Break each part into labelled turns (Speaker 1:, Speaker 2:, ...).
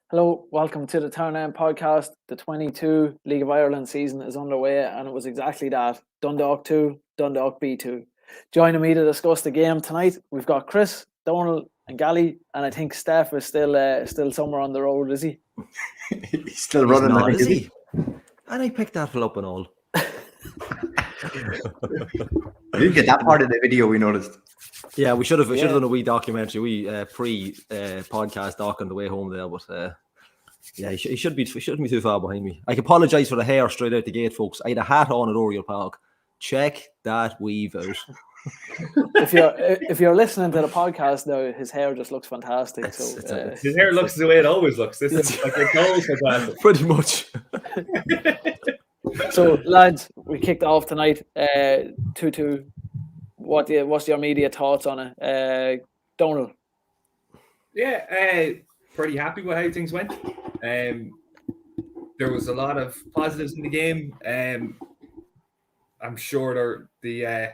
Speaker 1: Hello, welcome to the Town End podcast. The 22 League of Ireland season is underway, and it was exactly that. Dundalk 2, Dundalk B2. Joining me to discuss the game tonight, we've got Chris, Donald, and Gally, and I think Steph is still somewhere on the road, is he?
Speaker 2: He's still running,
Speaker 3: not, is he? And I picked that up and all.
Speaker 2: I didn't get that part of the video, we noticed.
Speaker 3: Yeah, we should have done a wee documentary, pre-podcast doc on the way home there, but he shouldn't be too far behind me. I apologise for the hair straight out the gate, folks. I had a hat on at Oriel Park. Check that weave out.
Speaker 1: If you're listening to the podcast now, his hair just looks fantastic.
Speaker 4: His hair looks the way it always looks. This is like a goal fantastic.
Speaker 3: Pretty much.
Speaker 1: So, lads, we kicked off tonight 2-2. What's your immediate thoughts on it, Donald?
Speaker 4: Yeah, pretty happy with how things went. There was a lot of positives in the game. I'm sure the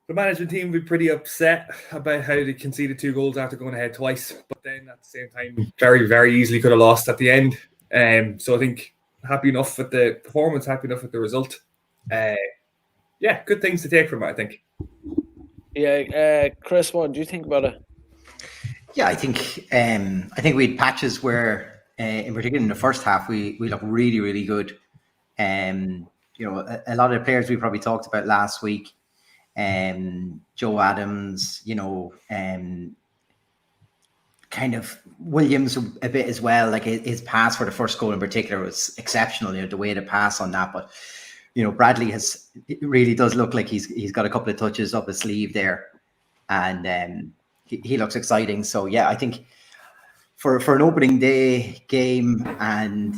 Speaker 4: management team will be pretty upset about how they conceded 2 goals after going ahead twice, but then at the same time, very, very easily could have lost at the end. So I think happy enough with the performance, happy enough with the result. Yeah, good things to take from it, I think.
Speaker 1: Yeah, Chris, what do you think about it?
Speaker 2: Yeah, I think we had patches where, in particular in the first half, we looked really, really good. A lot of the players we probably talked about last week, Joe Adams, kind of Williams a bit as well. Like his pass for the first goal in particular was exceptional. The way to pass on that, but Bradley it really does look like he's got a couple of touches up his sleeve there, and he looks exciting. So yeah, I think for an opening day game, and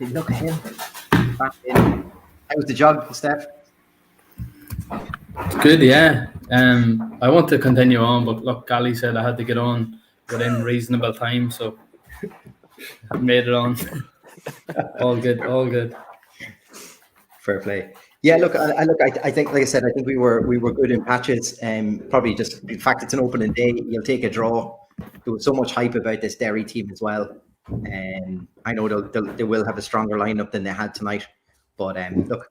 Speaker 2: look at him back in. How was the jog, Steph?
Speaker 5: Good, yeah. I want to continue on, but look, Gally said I had to get on within reasonable time, so I made it on. All good.
Speaker 2: Fair play. Yeah, look, I think, like I said, I think we were good in patches. Probably just the fact it's an opening day, you'll take a draw. There was so much hype about this Derry team as well, and I know they will have a stronger lineup than they had tonight. But look,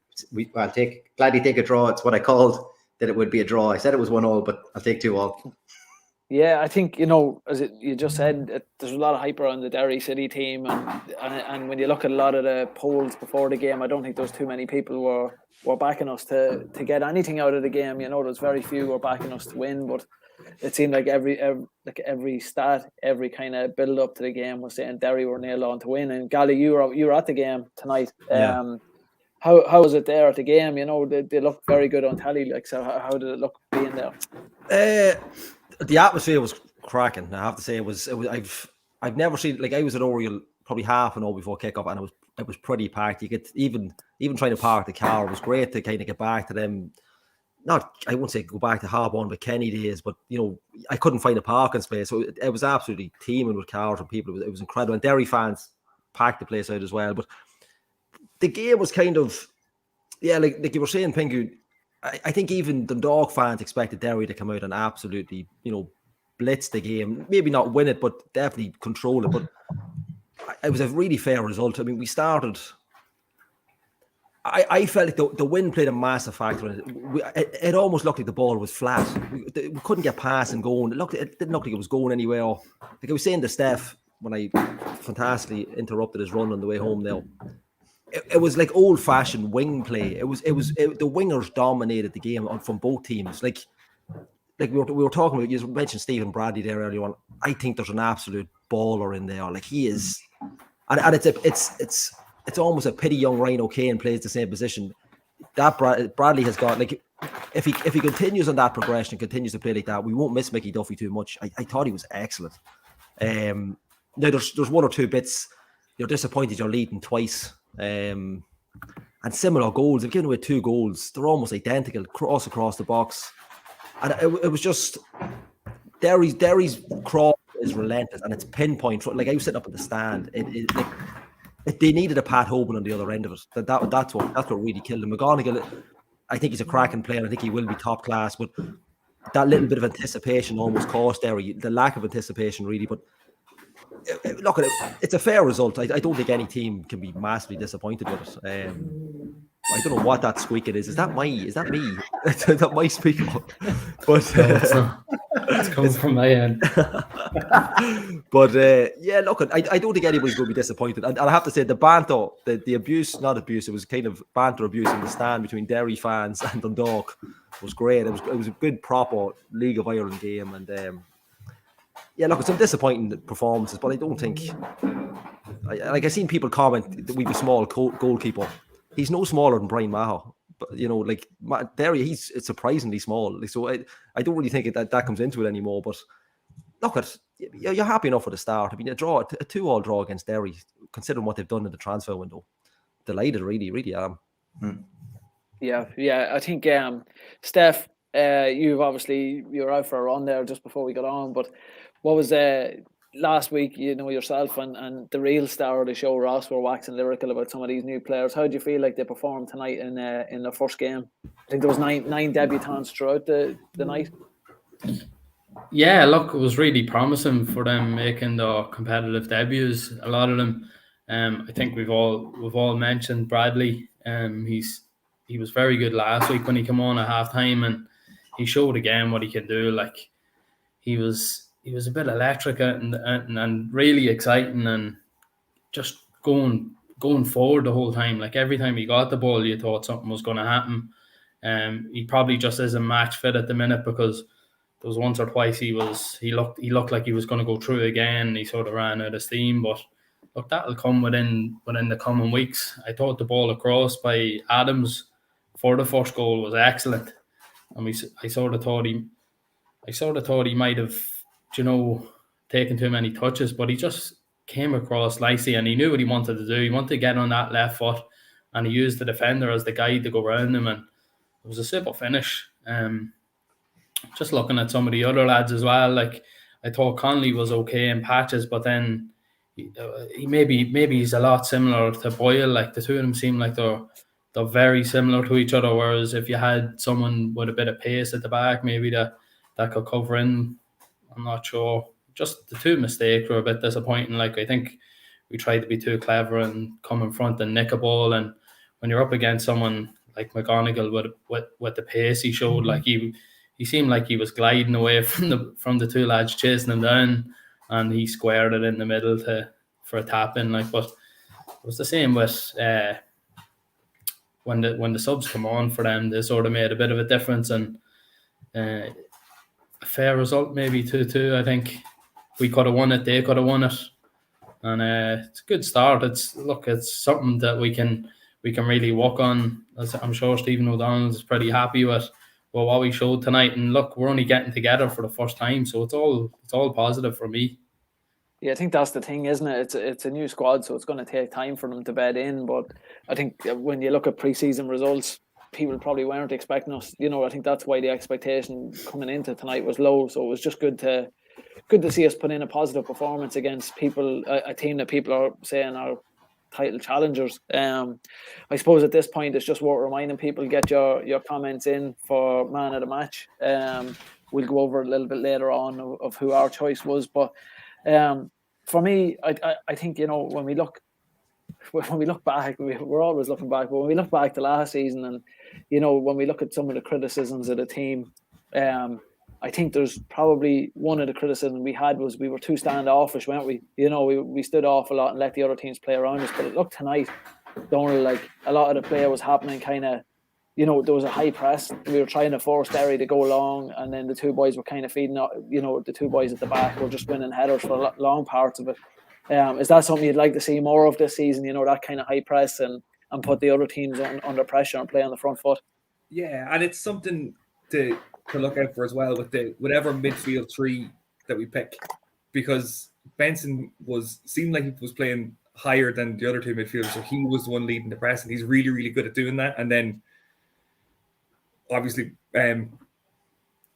Speaker 2: I'll gladly take a draw. It's what I called that it would be a draw. I said it was 1-1, but I'll take 2-2.
Speaker 1: Yeah, I think you just said, there's a lot of hype around the Derry City team, and when you look at a lot of the polls before the game, I don't think there's too many people were backing us to get anything out of the game. There's very few were backing us to win, but it seemed like every stat, every kind of build up to the game was saying Derry were nailed on to win. And Gally, you were at the game tonight.
Speaker 3: Yeah.
Speaker 1: How was it there at the game? They looked very good on telly. So how did it look being there?
Speaker 3: The atmosphere was cracking. I have to say, it was. I've never seen, like, I was at Oriel probably half an hour before kickoff, and it was pretty packed. You could even trying to park the car. It was great to kind of get back to them. I won't say go back to Harborne, but Kenny days. But I couldn't find a parking space, so it was absolutely teeming with cars and people. It was incredible, and Derry fans packed the place out as well. But the game was kind of, like you were saying, Pingu. I think even Dundalk fans expected Derry to come out and absolutely, blitz the game. Maybe not win it, but definitely control it. But it was a really fair result. I mean, we started. I felt like the wind played a massive factor in it. It almost looked like the ball was flat. We couldn't get past and going. It didn't look like it was going anywhere. Like I was saying to Steph when I fantastically interrupted his run on the way home now. It was like old-fashioned wing play. The wingers dominated the game from both teams. Like we were talking about. You mentioned Stephen Bradley there earlier on. I think there's an absolute baller in there. Like he is, and it's almost a pity young Ryan O'Kane plays the same position. That Bradley has got, like, if he continues on that progression, continues to play like that, we won't miss Mickey Duffy too much. I thought he was excellent. Now there's one or two bits. You're disappointed you're leading twice. And similar goals. They've given away 2 goals. They're almost identical across the box, and it was just Derry's cross is relentless and it's pinpoint. Like I was sitting up at the stand, they needed a Pat Hoban on the other end of it. That's what really killed him. McGonigal, I think he's a cracking player. I think he will be top class, but that little bit of anticipation almost cost Derry, the lack of anticipation really. But look, it's a fair result. I don't think any team can be massively disappointed with it. I don't know what that squeaking is. Is that me? Is that my speaker? But
Speaker 5: No, it's not. It's coming from my end.
Speaker 3: But yeah, look, I don't think anybody's going to be disappointed. And I have to say, the banter, the abuse, not abuse, it was kind of banter abuse in the stand between Derry fans and Dundalk was great. It was a good, proper League of Ireland game. And yeah, look, it's some disappointing performances, but I don't think. I've seen people comment that we have a small goalkeeper. He's no smaller than Brian Maher. But, you know, like Derry, it's surprisingly small. Like, so I don't really think that comes into it anymore. But look, you're happy enough with the start. I mean, a 2-2 draw against Derry, considering what they've done in the transfer window. Delighted, really, really am.
Speaker 1: Yeah. I think Steph, you were out for a run there just before we got on. But what was last week? You know, yourself and the real star of the show, Ross, were waxing lyrical about some of these new players. How do you feel like they performed tonight in the first game? I think there was nine debutants throughout the night.
Speaker 5: Yeah, look, it was really promising for them making the competitive debuts. A lot of them, I think we've all mentioned Bradley. He was very good last week when he came on at halftime, and he showed again what he can do. Like he was a bit electric and really exciting, and just going forward the whole time. Like every time he got the ball, you thought something was going to happen. He probably just isn't match fit at the minute, because there was once or twice he looked like he was going to go through again. He sort of ran out of steam, but look, that'll come within the coming weeks. I thought the ball across by Adams for the first goal was excellent, and I sort of thought he might have, taken too many touches, but he just came across nicely, and he knew what he wanted to do. He wanted to get on that left foot, and he used the defender as the guide to go around him, and it was a simple finish. Just looking at some of the other lads as well, like I thought Connolly was okay in patches, but then he maybe he's a lot similar to Boyle. Like the two of them seem like they're very similar to each other. Whereas if you had someone with a bit of pace at the back, maybe that could cover in, I'm not sure. Just the two mistakes were a bit disappointing. Like I think we tried to be too clever and come in front and nick a ball, and when you're up against someone like McGonigal with the pace he showed, like he seemed like he was gliding away from the two lads chasing him down, and he squared it in the middle for a tap in. Like, but it was the same with when the subs come on for them, they sort of made a bit of a difference, and a fair result, maybe 2-2. I think we could have won it, they could have won it, and it's a good start. It's something that we can really work on. As I'm sure Stephen O'Donnell is pretty happy with what we showed tonight. And look, we're only getting together for the first time, so it's all positive for me.
Speaker 1: Yeah, I think that's the thing, isn't it? It's a new squad, so it's going to take time for them to bed in. But I think when you look at pre-season results, people probably weren't expecting us. I think that's why the expectation coming into tonight was low. So it was just good to see us put in a positive performance against a team that people are saying are title challengers. I suppose at this point it's just worth reminding people, get your comments in for man of the match. We'll go over a little bit later on of who our choice was, but for me, I think when we look back, we're always looking back, but when we look back to last season, and when we look at some of the criticisms of the team, I think there's probably one of the criticisms we had was we were too standoffish, weren't we? We stood off a lot and let the other teams play around us. But it looked tonight, Donald, like a lot of the play was happening kind of, there was a high press. We were trying to force Derry to go long, and then the two boys were kind of feeding up, the two boys at the back were just winning headers for long parts of it. Is that something you'd like to see more of this season, that kind of high press and put the other teams under pressure and play on the front foot?
Speaker 4: Yeah, and it's something to look out for as well with whatever midfield three that we pick, because Benson seemed like he was playing higher than the other two midfielders, so he was the one leading the press, and he's really, really good at doing that. And then obviously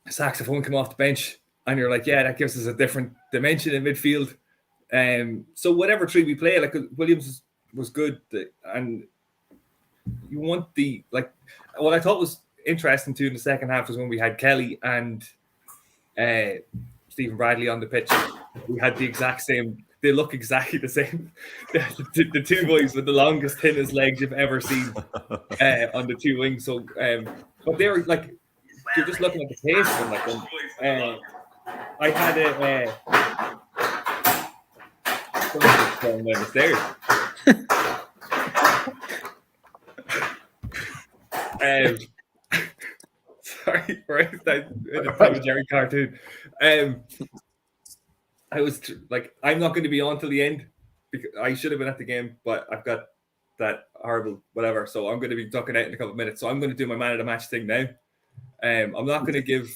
Speaker 4: Saxophone came off the bench, and you're like, yeah, that gives us a different dimension in midfield. So whatever three we play, like Williams was good, and you want what I thought was interesting too in the second half was when we had Kelly and Stephen Bradley on the pitch. We had the exact same. They look exactly the same. The two boys with the longest, thinnest legs you've ever seen on the two wings. So, but they were like, you're just looking at the pace of them. Like, I had a falling down the stairs. Sorry, right? That Jerry cartoon. I was like, I'm not going to be on till the end because I should have been at the game, but I've got that horrible whatever. So I'm going to be ducking out in a couple of minutes. So I'm going to do my man of the match thing now. I'm not going to give.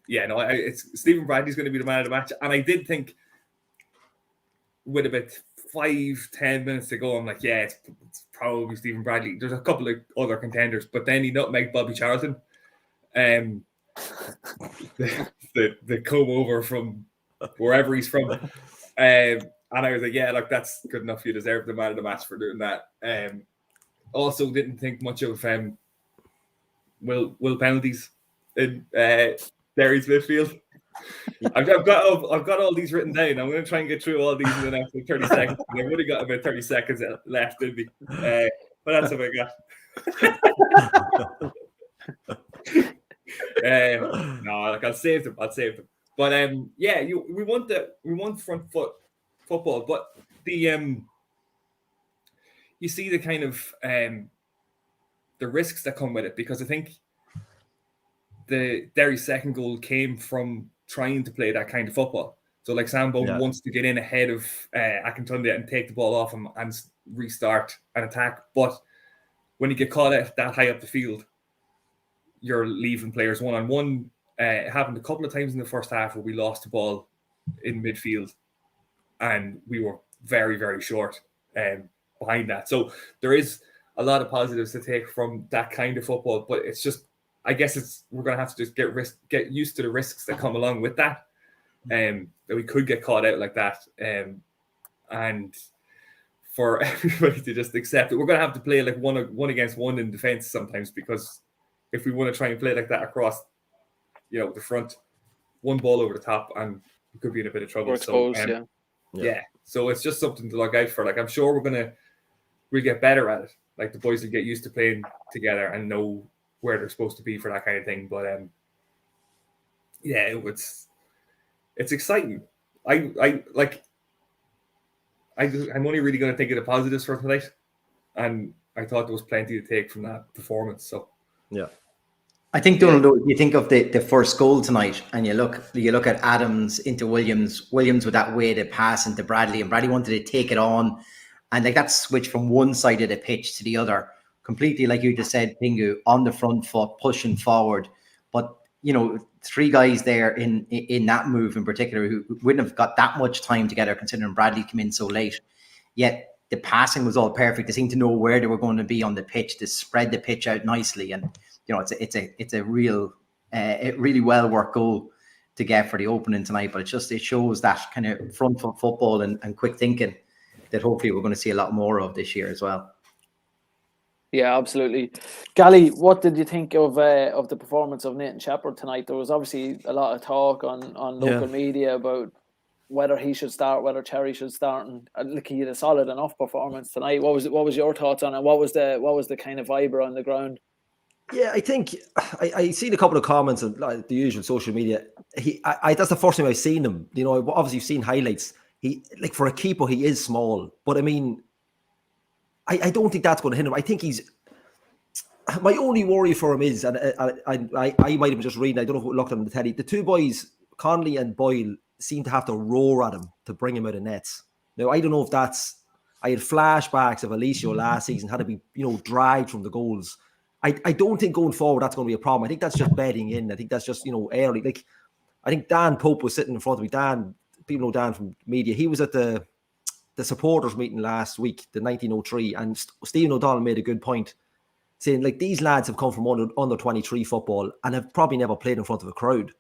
Speaker 4: It's Stephen Bradley's going to be the man of the match, and I did think with about 5-10 minutes to go, I'm like, yeah, it's probably Stephen Bradley. There's a couple of other contenders, but then he nutmegged Bobby Charlton. The come over from wherever he's from. And I was like, yeah, look, that's good enough. You deserve the man of the match for doing that. Also didn't think much of will penalties in Derry's midfield. I've got all these written down. I'm going to try and get through all these in the next 30 seconds. I've only got about 30 seconds left in me. But that's what I got. No, like I'll save them. But we want front foot football, but the you see the kind of the risks that come with it, because I think the Derry's second goal came from trying to play that kind of football. So like Sambo wants to get in ahead of Akintunde and take the ball off him and restart an attack, but when you get caught out that high up the field, you're leaving players one-on-one. It happened a couple of times in the first half where we lost the ball in midfield and we were very, very short behind that. So there is a lot of positives to take from that kind of football, but it's just, I guess we're going to have to just get used to the risks that come along with that. That we could get caught out like that. And for everybody to just accept it, we're going to have to play like one against one in defense sometimes, because if we want to try and play like that across, the front, one ball over the top, and we could be in a bit of trouble.
Speaker 1: Exposed,
Speaker 4: So it's just something to look out for. Like, I'm sure we'll get better at it. Like, the boys will get used to playing together and know where they're supposed to be for that kind of thing. But it's exciting. I'm only really going to think of the positives for tonight, and I thought there was plenty to take from that performance. So
Speaker 3: yeah.
Speaker 2: I think, Donald, you think of the first goal tonight, and you look at Adams into Williams with that way to pass into Bradley, and Bradley wanted to take it on, and like that switch from one side of the pitch to the other, completely, like you just said, Pingu, on the front foot, pushing forward. But three guys there in that move in particular who wouldn't have got that much time together, considering Bradley came in so late. Yet the passing was all perfect. They seemed to know where they were going to be on the pitch to spread the pitch out nicely, and it's a really well worked goal to get for the opening tonight. But it shows that kind of front foot football and quick thinking that hopefully we're going to see a lot more of this year as well.
Speaker 1: Yeah, absolutely. Gally, what did you think of the performance of Nathan Shepherd tonight? There was obviously a lot of talk on local media about whether he should start, whether Cherry should start, and look, he had a solid enough performance tonight. What was your thoughts on it? What was the kind of vibe around the ground?
Speaker 3: Yeah, I think I seen a couple of comments on the usual social media. That's the first time I've seen him. Obviously you've seen highlights. He, like, for a keeper, he is small, but I mean, I don't think that's going to hinder him. I think my only worry for him is, and I might have just reading, I don't know if we looked at him on the telly, the two boys, Connolly and Boyle, seem to have to roar at him to bring him out of nets. Now, I don't know if I had flashbacks of Alicio last season, had to be, dragged from the goals. I don't think going forward that's going to be a problem. I think that's just bedding in. I think that's just, early. Like, I think Dan Pope was sitting in front of me. Dan, people know Dan from media. He was at the supporters meeting last week, the 1903, and Stephen O'Donnell made a good point, saying, like, these lads have come from under 23 football and have probably never played in front of a crowd.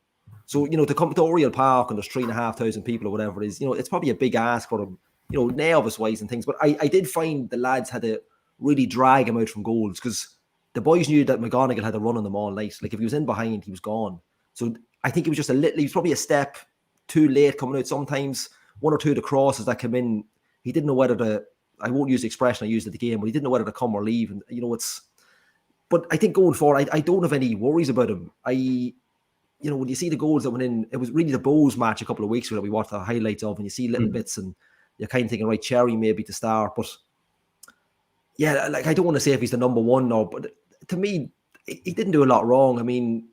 Speaker 3: So, to come to Oriel Park and there's 3,500 people or whatever it is, it's probably a big ask for them, nervous-wise and things. But I did find the lads had to really drag him out from goals, because the boys knew that McGonigal had a run on them all night. Like, if he was in behind, he was gone. So I think he was just he was probably a step too late coming out. Sometimes one or two of the crosses that come in, he didn't know whether I won't use the expression I used at the game, but he didn't know whether to come or leave. And, but I think going forward, I don't have any worries about him. When you see the goals that went in, it was really the Bows match a couple of weeks ago that we watched the highlights of, and you see little bits and you're kind of thinking, right, Cherry maybe to start. But yeah, like, I don't want to say if he's the number one now, but to me, he didn't do a lot wrong. I mean,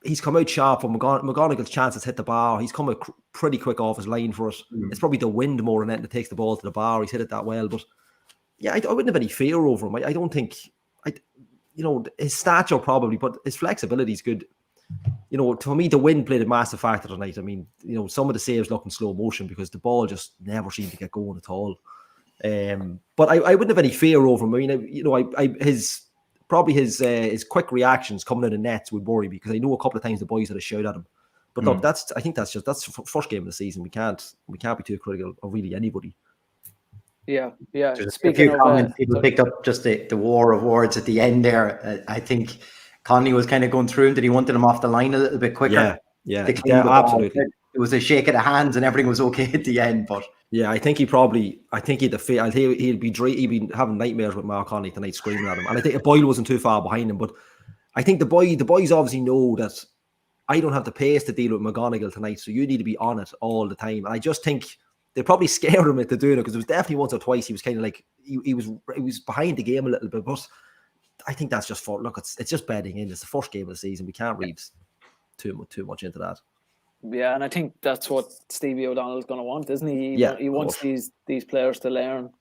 Speaker 3: he's come out sharp for McGonagall's chances hit the bar. He's come out pretty quick off his line for it. It's probably the wind more than anything that takes the ball to the bar. He's hit it that well. But yeah, I wouldn't have any fear over him. I don't think, his stature probably, but his flexibility is good. To me, the wind played a massive factor tonight. I mean, some of the saves look in slow motion because the ball just never seemed to get going at all. But I wouldn't have any fear over him. I mean, his quick reactions coming out of nets would worry me because I know a couple of times the boys had a shout at him. But look, I think that's first game of the season. We can't be too critical of really anybody.
Speaker 1: Yeah.
Speaker 2: Just
Speaker 1: Speaking of
Speaker 2: comments, people picked up just the war of words at the end there. I think Connolly was kind of going through him. Did he wanted him off the line a little bit quicker?
Speaker 3: Yeah,
Speaker 2: absolutely. It was a shake of the hands and everything was okay at the end. But
Speaker 3: yeah, I think he'd be having nightmares with Mark Connolly tonight, screaming at him. And I think Boyle wasn't too far behind him, but I think the boys obviously know that I don't have the pace to deal with McGonigal tonight, so you need to be on it all the time. And I just think they probably scared him into doing it because it was definitely once or twice he was kind of like he was behind the game a little bit. But I think that's just it's just bedding in. It's the first game of the season. We can't read too much into that.
Speaker 1: Yeah, and I think that's what Stevie O'Donnell's going to want, isn't he? He wants these players to learn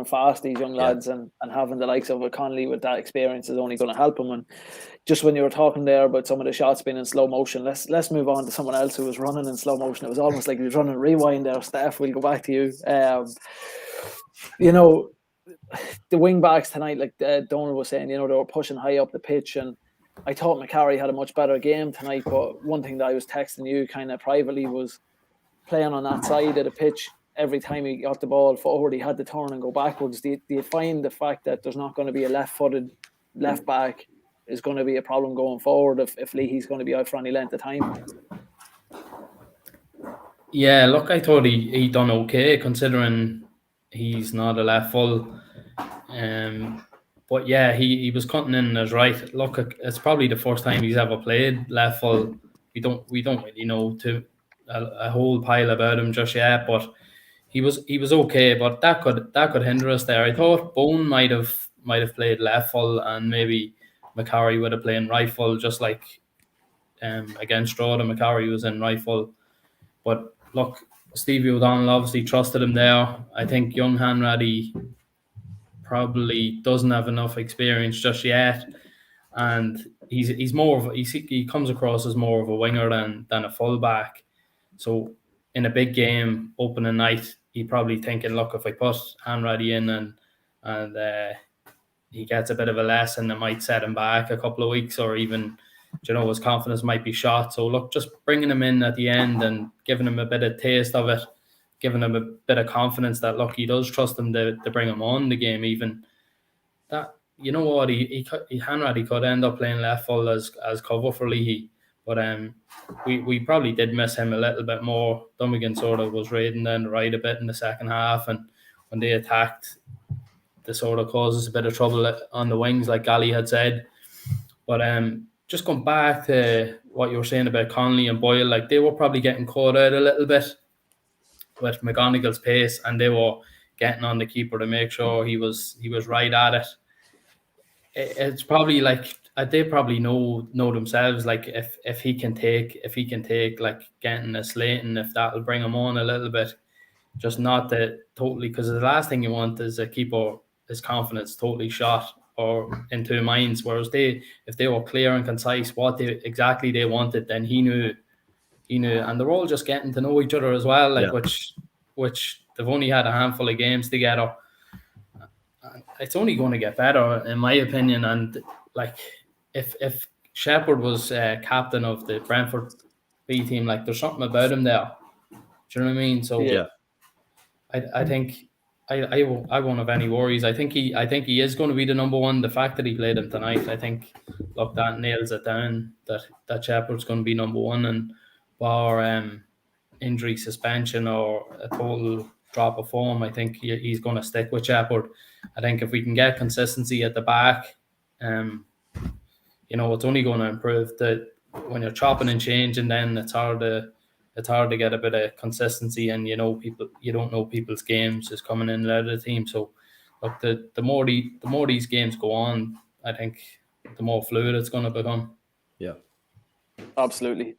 Speaker 1: fast, these young lads, and having the likes of a Connolly with that experience is only going to help him. And just when you were talking there about some of the shots being in slow motion, let's move on to someone else who was running in slow motion. It was almost like he was running rewind there. Steph, we'll go back to you. The wing backs tonight, like Donald was saying, they were pushing high up the pitch, and I thought McCarry had a much better game tonight, but one thing that I was texting you kind of privately was playing on that side of the pitch. Every time he got the ball forward, he had to turn and go backwards. Do you find the fact that there's not going to be a left-footed left back is going to be a problem going forward if Leahy's going to be out for any length of time?
Speaker 5: Yeah, look, I thought he done okay considering he's not a left full. But yeah, he was cutting in as right. Look, it's probably the first time he's ever played left full. We don't really know a whole pile about him just yet, but he was okay. But that could hinder us there. I thought Bone might have played left full and maybe McCarry would have played right full, just like against Strode. McCarry was in right full. But look, Stevie O'Donnell obviously trusted him there. I think young Hanratty probably doesn't have enough experience just yet, and he comes across as more of a winger than a fullback. So in a big game opening night, he probably thinking, look, if I put Hanratty in and he gets a bit of a lesson, it might set him back a couple of weeks, or even his confidence might be shot. So look, just bringing him in at the end and giving him a bit of taste of it, giving him a bit of confidence that, look, he does trust him to bring him on the game. Even that, Hanratty could end up playing left full as cover for Leahy, but we probably did miss him a little bit more. Dummigan sort of was raiding down the right a bit in the second half, and when they attacked, they sort of caused us a bit of trouble on the wings, like Gally had said. But just going back to what you were saying about Connolly and Boyle, like they were probably getting caught out a little bit with McGonigal's pace, and they were getting on the keeper to make sure he was right at it. It's probably like they probably know themselves, like if he can take like getting a slating, if that'll bring him on a little bit, just not to totally, because the last thing you want is a keeper his confidence totally shot or in two minds. Whereas if they were clear and concise what exactly they wanted, then he knew, and they're all just getting to know each other as well, like which they've only had a handful of games together. It's only going to get better, in my opinion. And like if Shepherd was captain of the Brentford B team, like there's something about him there. Do you know what I mean? So yeah, I think I won't have any worries. I think he is going to be the number one. The fact that he played him tonight, I think, look, that nails it down that Shepherd's going to be number one, and bar injury, suspension, or a total drop of form, I think he's going to stick with Shepherd. I think if we can get consistency at the back, it's only going to improve. That when you're chopping and changing, then it's hard to get a bit of consistency, and you don't know people's games is coming in and out of the team. So look, the more these games go on, I think the more fluid it's going to become.
Speaker 3: Yeah,
Speaker 1: absolutely.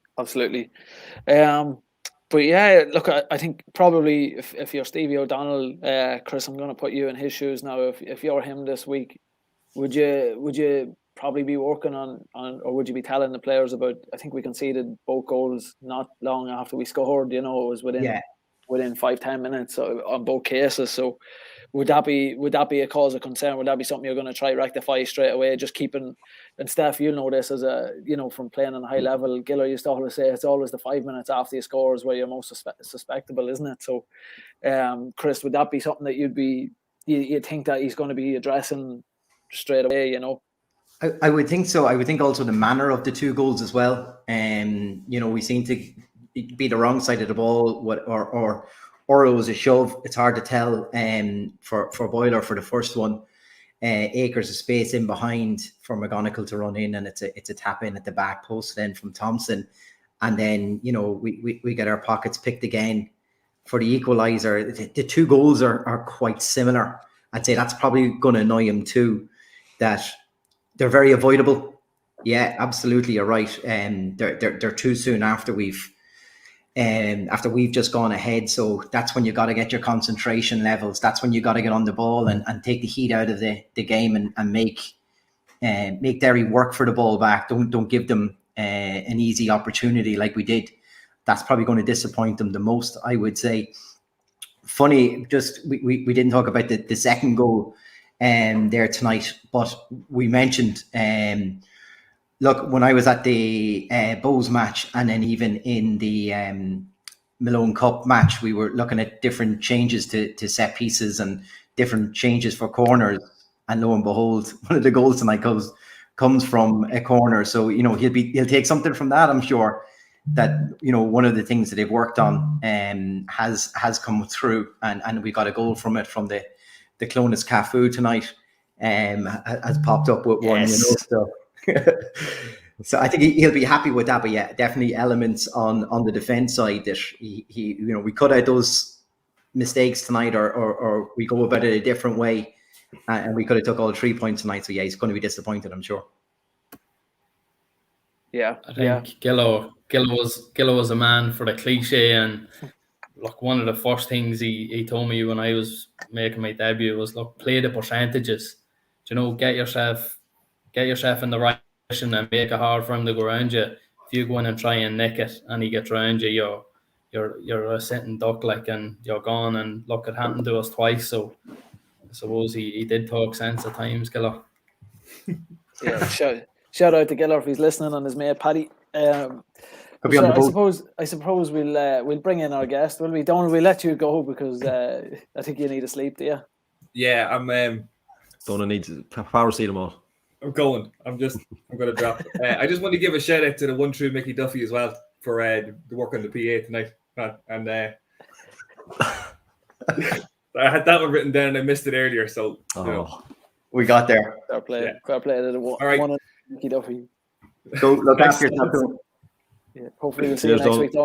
Speaker 1: But yeah, look, I think probably if you're Stevie O'Donnell, Chris, I'm going to put you in his shoes now. If you're him this week, would you probably be working on, or would you be telling the players about? I think we conceded both goals not long after we scored. It was within 5-10 minutes on both cases. So would that be a cause of concern? Would that be something you're going to try rectify straight away? Just keeping, and Steph, you'll know this as from playing on a high level. Giller used to always say it's always the 5 minutes after you score is where you're most suspectable, isn't it? So, Chris, would that be something that you'd think that he's going to be addressing straight away?
Speaker 2: I would think so. I would think also the manner of the two goals as well. We seem to be the wrong side of the ball, or it was a shove. It's hard to tell. For Boyler for the first one, acres of space in behind for McGonigal to run in, and it's a tap in at the back post then from Thompson, and then we get our pockets picked again for the equaliser. The two goals are quite similar. I'd say that's probably going to annoy him too, that they're very avoidable. Yeah, absolutely, you're right. They're too soon after we've just gone ahead. So that's when you got to get your concentration levels. That's when you got to get on the ball and take the heat out of the game and make Derry work for the ball back. Don't give them an easy opportunity like we did. That's probably going to disappoint them the most, I would say. Funny, just we didn't talk about the second goal there tonight, but we mentioned look, when I was at the Bows match, and then even in the Malone Cup match, we were looking at different changes to set pieces and different changes for corners. And lo and behold, one of the goals tonight comes from a corner. So he'll take something from that, I'm sure. That one of the things that they've worked on has come through, and we got a goal from it from the Clonus Cafu tonight. Has popped up with one,
Speaker 3: yes.
Speaker 2: So. So I think he'll be happy with that, but yeah, definitely elements on the defense side that he we cut out those mistakes tonight, or we go about it a different way, and we could have took all 3 points tonight. So yeah, he's going to be disappointed, I'm sure.
Speaker 1: Yeah,
Speaker 5: I think Gillo was a man for the cliche, and look, one of the first things he told me when I was making my debut was, look, play the percentages. Get yourself in the right position and make it hard for him to go around you. If you go in and try and nick it and he gets around you, you're a sitting duck, and you're gone. And look, it happened to us twice, so I suppose he did talk sense at times, Giller.
Speaker 1: Yeah, shout out to Giller if he's listening, and his mate Paddy.
Speaker 2: Could be on the boat.
Speaker 1: I suppose we'll bring in our guest. Will we? Don't we let you go because I think you need to sleep, do you?
Speaker 4: Yeah, I'm.
Speaker 3: Don't need paracetamol.
Speaker 4: I'm going. I'm going to drop. I just want to give a shout out to the one true Mickey Duffy as well for the work on the PA tonight. And I had that one written down and I missed it earlier. So
Speaker 2: we got there.
Speaker 1: Fair play. Fair play to the one. All right. One Mickey Duffy.
Speaker 2: Go look after yourself.
Speaker 1: Yeah. Hopefully we'll see you next week.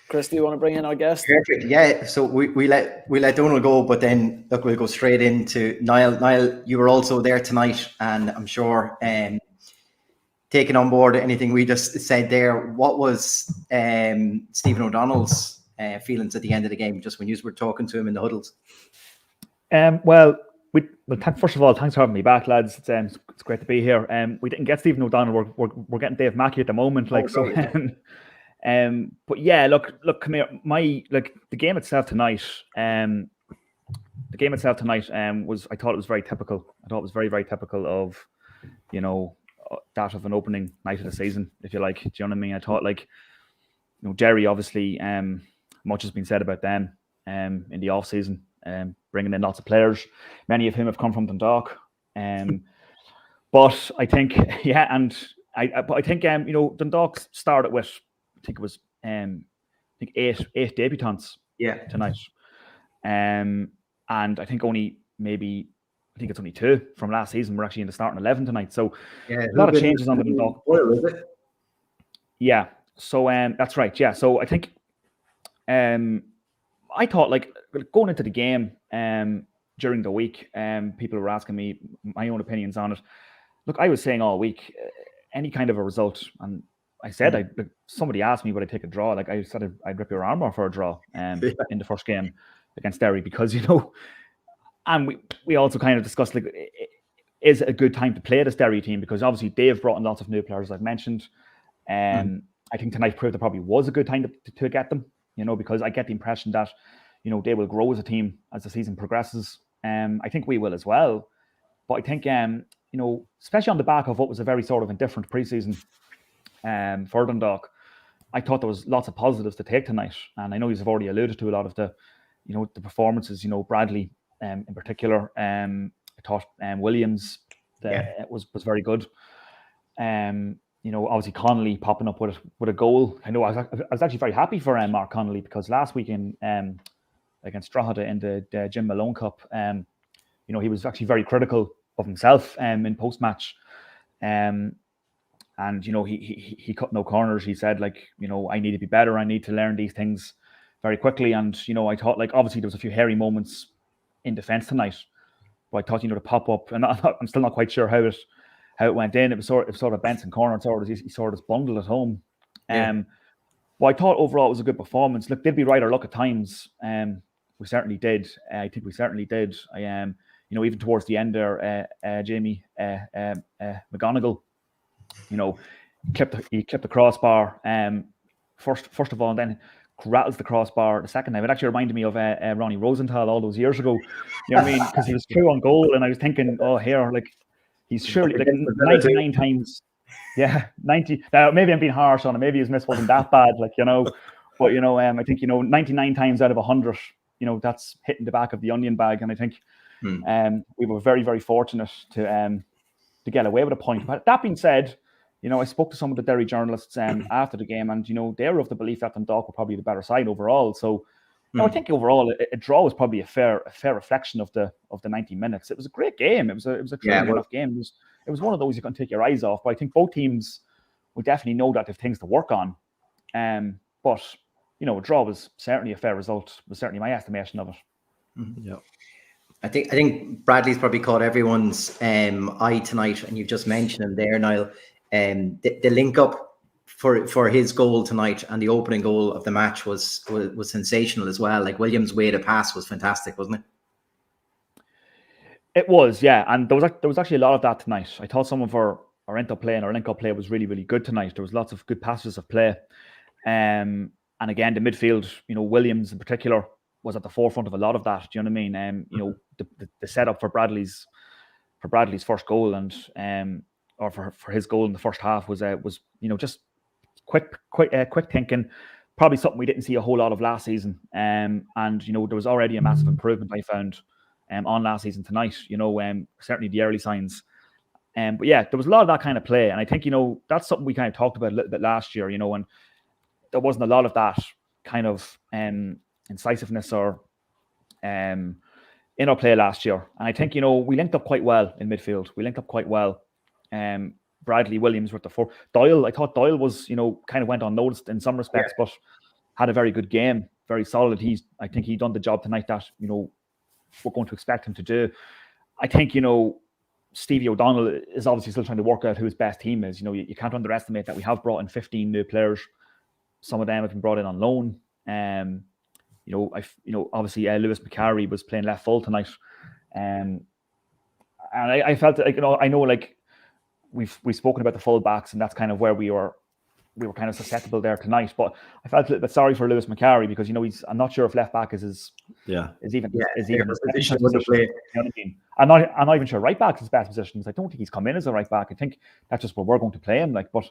Speaker 1: Chris, do you want to bring in our guest?
Speaker 2: Perfect. Yeah. So we let Donald go, but then look, we'll go straight into Niall. Niall, you were also there tonight, and I'm sure taking on board anything we just said there. What was Stephen O'Donnell's feelings at the end of the game, just when you were talking to him in the huddles?
Speaker 6: First of all, thanks for having me back, lads. It's great to be here. We didn't get Stephen O'Donnell. We're getting Dave Mackey at the moment, but yeah, look, come here. The game itself tonight. Was, I thought it was very typical. I thought it was very, very typical of, that of an opening night of the season, if you like. Do you know what I mean? I thought Derry, obviously, much has been said about them in the off season, bringing in lots of players, many of whom have come from Dundalk. But I think, and But I think Dundalk started with, I think it was eight debutants tonight. And I think it's only two from last season. We're actually in the starting 11 tonight. So a lot of changes on the Dundalk. Yeah. So that's right. Yeah. So I think I thought, like, going into the game during the week, people were asking me my own opinions on it. Look, I was saying all week, any kind of a result, and I said, somebody asked me would I take a draw. Like, I said, I'd rip your arm off for a draw in the first game against Derry, because, and we also kind of discussed, like, is it a good time to play this Derry team? Because obviously they've brought in lots of new players, as I've mentioned. I think tonight proved it probably was a good time to get them, because I get the impression that, they will grow as a team as the season progresses. I think we will as well. But I think, especially on the back of what was a very sort of indifferent preseason for Dundalk, I thought there was lots of positives to take tonight. And I know you've already alluded to a lot of the, the performances, Bradley in particular. I thought Williams was very good. Obviously Connolly popping up with a goal. I know I was actually very happy for Mark Connolly, because last weekend against Drogheda in the Jim Malone Cup, he was actually very critical of himself in post-match. And he cut no corners. He said, like, I need to be better. I need to learn these things very quickly. And I thought, like, obviously there was a few hairy moments in defence tonight, but I thought, to pop up, and I'm still not quite sure how it went in. It was sort of Benson corner, he sort of bundled at home. But I thought overall it was a good performance. Look, did we ride our luck at times? We certainly did. I think we certainly did. Even towards the end there, Jamie McGonigal, he kept the crossbar first of all, and then rattles the crossbar the second time. It actually reminded me of Ronnie Rosenthal all those years ago. You know what I mean? Because he was true on goal, and I was thinking, oh, here, like, he's surely, like, 99 times. Yeah, 90. Maybe I'm being harsh on him. Maybe his miss wasn't that bad, like, But I think 99 times out of 100, that's hitting the back of the onion bag, and I think we were very, very fortunate to get away with a point. But that being said, I spoke to some of the Derry journalists after the game, and they were of the belief that Dundalk were probably the better side overall. So I think overall a draw was probably a fair reflection of the 90 minutes. It was a great game. It was a truly enough game. It was one of those you can take your eyes off. But I think both teams will definitely know that they've things to work on. But a draw was certainly a fair result. Was certainly my estimation of it.
Speaker 2: Yeah. I think Bradley's probably caught everyone's eye tonight, and you've just mentioned him there, Niall. The link up for his goal tonight and the opening goal of the match was sensational as well. Like, Williams' way to pass was fantastic, wasn't it?
Speaker 6: It was, yeah. And there was actually a lot of that tonight. I thought some of our interplay and our link-up play was really, really good tonight. There was lots of good passages of play. And again, the midfield, Williams in particular was at the forefront of a lot of that. Do you know what I mean? The setup for Bradley's first goal and or for his goal in the first half was just quick thinking. Probably something we didn't see a whole lot of last season. And there was already a massive improvement I found on last season tonight. Certainly the early signs. But yeah, there was a lot of that kind of play, and I think that's something we kind of talked about a little bit last year. And there wasn't a lot of that kind of incisiveness or in our play last year. And I think we linked up quite well in midfield. We linked up quite well. Bradley, Williams were at the four. Doyle, I thought Doyle was kind of went unnoticed in some respects, but had a very good game, very solid. I think he done the job tonight that we're going to expect him to do. I think Stevie O'Donnell is obviously still trying to work out who his best team is. You can't underestimate that we have brought in 15 new players. Some of them have been brought in on loan. Obviously Lewis McCarry was playing left full tonight. And I felt like, I know, like, we've spoken about the full backs, and that's kind of where we were kind of susceptible there tonight. But I felt a little bit sorry for Lewis McCarry, because I'm not sure if left back is even his position. You know what I mean? I'm not even sure right back is his best position. I don't think he's come in as a right back. I think that's just where we're going to play him. Like, but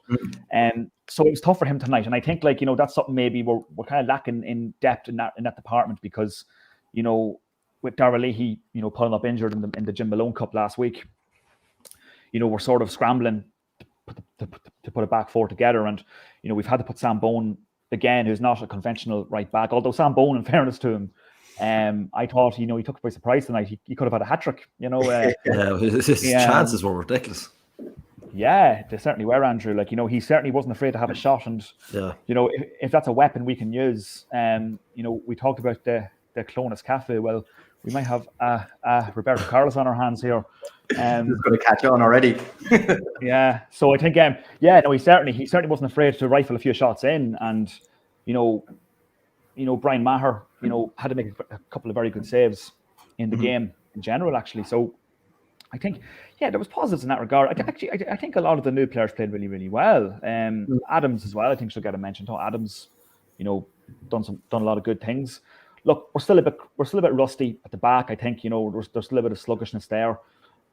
Speaker 6: so it was tough for him tonight, and I think, like, that's something maybe we're kind of lacking in depth in that department, because with Darragh Leahy pulling up injured in the Jim Malone Cup last week, we're sort of scrambling to put a back four together. And, you know, we've had to put Sam Bone again, who's not a conventional right back, although Sam Bone, in fairness to him, I thought, you know, he took it by surprise tonight. He could have had a hat-trick, you know.
Speaker 3: His chances were ridiculous.
Speaker 6: Yeah, they certainly were, Andrew. Like, you know, he certainly wasn't afraid to have a shot. And, you know, if that's a weapon we can use, you know, we talked about the Clonus Cafe. Well, we might have Roberto Carlos on our hands here.
Speaker 2: He's going to catch on already.
Speaker 6: Yeah, so I think, no, he certainly wasn't afraid to rifle a few shots in. And, you know, Brian Maher, you know, had to make a couple of very good saves in the game in general, actually. So I think, there was positives in that regard. I think a lot of the new players played really, really well. Adams as well, I think, should get a mention. Adams, you know, done a lot of good things. Look, we're still a bit rusty at the back. I think, you know, there's still a bit of sluggishness there.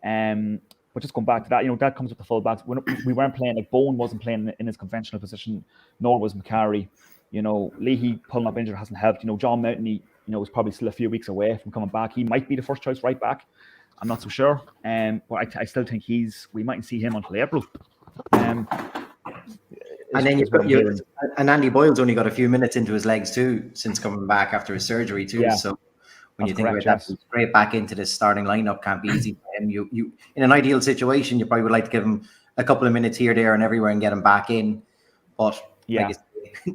Speaker 6: But just going back to that, you know, that comes with the full backs. We weren't playing, like Bone wasn't playing in his conventional position, nor was Macari. You know, Leahy pulling up injured hasn't helped. You know, John Mountney, you know, is probably still a few weeks away from coming back. He might be the first choice right back. I'm not so sure. But I still think we mightn't see him until April. And
Speaker 2: then and Andy Boyle's only got a few minutes into his legs too since coming back after his surgery too. Yeah. So when you think about that, straight back into the starting lineup can't be easy for him. You in an ideal situation, you probably would like to give him a couple of minutes here, there, and everywhere, and get him back in. But like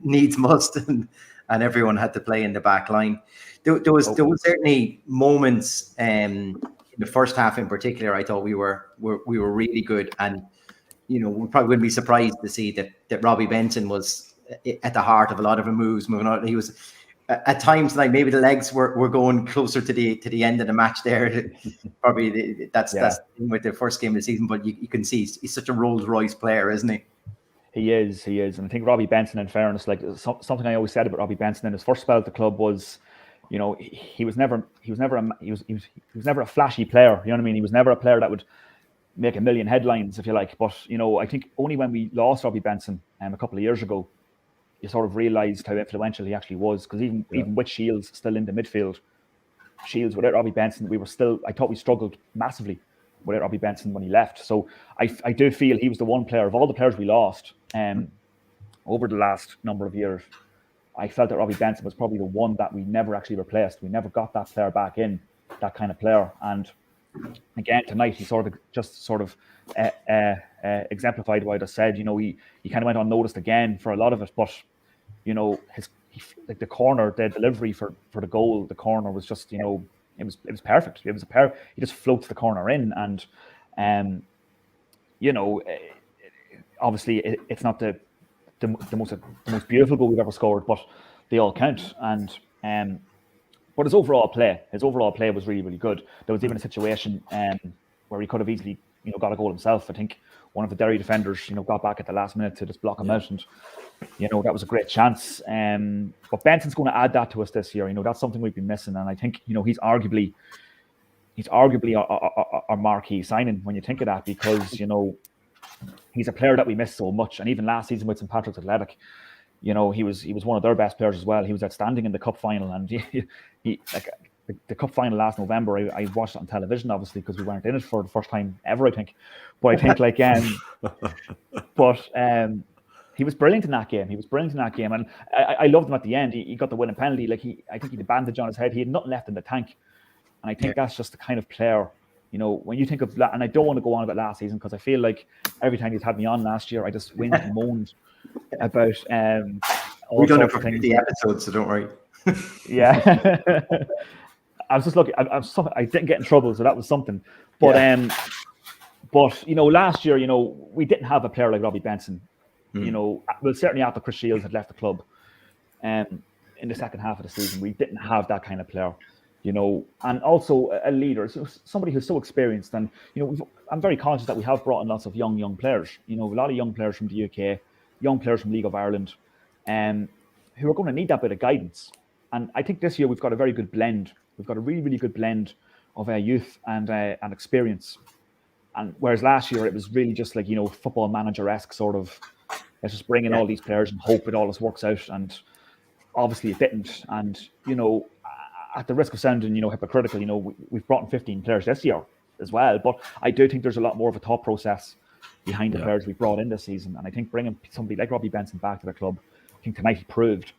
Speaker 2: needs must, and everyone had to play in the back line. There was certainly moments in the first half in particular. I thought we were really good, and you know, we probably wouldn't be surprised to see that Robbie Benson was at the heart of a lot of the moves moving on. He was at times like maybe the legs were going closer to the end of the match there. Probably that's the thing with the first game of the season, but you can see he's such a Rolls Royce player, isn't he?
Speaker 6: He is, and I think Robbie Benson, in fairness, like something I always said about Robbie Benson in his first spell at the club was, you know, he was never a flashy player. You know what I mean? He was never a player that would make a million headlines, if you like. But you know, I think only when we lost Robbie Benson a couple of years ago, you sort of realised how influential he actually was. Because even with Shields still in the midfield, Shields without Robbie Benson, I thought we struggled massively without Robbie Benson when he left. So I do feel he was the one player of all the players we lost over the last number of years. I felt that Robbie Benson was probably the one that we never actually replaced. We never got that player back in, that kind of player. And again, tonight, he sort of exemplified what I just said. You know, he kind of went unnoticed again for a lot of it. But, you know, like the corner, the delivery for the goal, the corner was just, you know, it was perfect. It was he just floats the corner in, and you know, obviously it's not the most beautiful goal we've ever scored, but they all count. And but his overall play was really, really good. There was even a situation where he could have easily, you know, got a goal himself. I think one of the Derry defenders, you know, got back at the last minute to just block him out, and you know, that was a great chance. But Benson's going to add that to us this year. You know, that's something we've been missing, and I think, you know, he's arguably our marquee signing when you think of that, because, you know, he's a player that we miss so much. And even last season with St. Patrick's Athletic, you know, he was one of their best players as well. He was outstanding in the cup final, and he like the cup final last November. I watched it on television, obviously, because we weren't in it for the first time ever, I think. But I think he was brilliant in that game. And I loved him at the end. He got the winning penalty. Like I think he had a bandage on his head. He had nothing left in the tank. And I think that's just the kind of player, you know, when you think of that. And I don't want to go on about last season, because I feel like every time he's had me on last year, I just whined and moaned about
Speaker 2: we've done it for 50 episodes, so don't worry.
Speaker 6: Yeah. I was just looking. I didn't get in trouble, so that was something. But but you know, last year, you know, we didn't have a player like Robbie Benson. You know, well, certainly after Chris Shields had left the club, in the second half of the season, we didn't have that kind of player. You know, and also a leader, somebody who's so experienced. And you know, I'm very conscious that we have brought in lots of young players. You know, a lot of young players from the UK, young players from League of Ireland, who are going to need that bit of guidance. And I think this year we've got a very good blend. We've got a really, really good blend of youth and experience. And whereas last year it was really just like, you know, football manager-esque sort of, let's just bring in all these players and hope it all just works out. And obviously it didn't. And, you know, at the risk of sounding, you know, hypocritical, you know, we've brought in 15 players this year as well. But I do think there's a lot more of a thought process behind the players we brought in this season. And I think bringing somebody like Robbie Benson back to the club, I think tonight he proved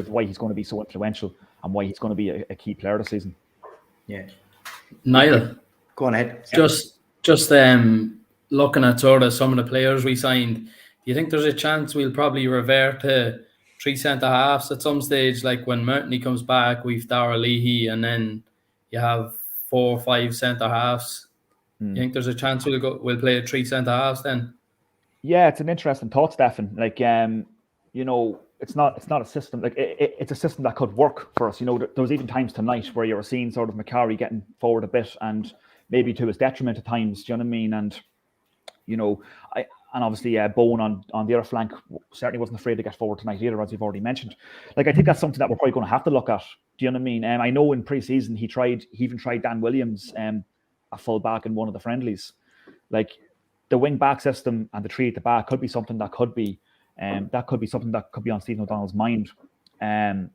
Speaker 6: why he's going to be so influential and why he's going to be a key player this season.
Speaker 2: Yeah.
Speaker 5: Niall,
Speaker 2: Go on ahead.
Speaker 5: just looking at sort of some of the players we signed, do you think there's a chance we'll probably revert to 3 centre halves at some stage? Like when Murtney comes back, we've Dara Leahy, and then you have 4 or 5 centre halves. You think there's a chance we'll play at 3 centre halves then?
Speaker 6: Yeah, it's an interesting thought, Stefan. Like, you know, it's not a system. Like, it's a system that could work for us. You know, there was even times tonight where you were seeing sort of Macari getting forward a bit, and maybe to his detriment at times. Do you know what I mean? And you know, and obviously Bowen on the other flank certainly wasn't afraid to get forward tonight either, as you've already mentioned. Like, I think that's something that we're probably going to have to look at. Do you know what I mean? I know in pre-season he even tried Dan Williams a full back in one of the friendlies. Like, the wing back system and the 3 at the back could be something that could be something that could be on Stephen O'Donnell's mind, to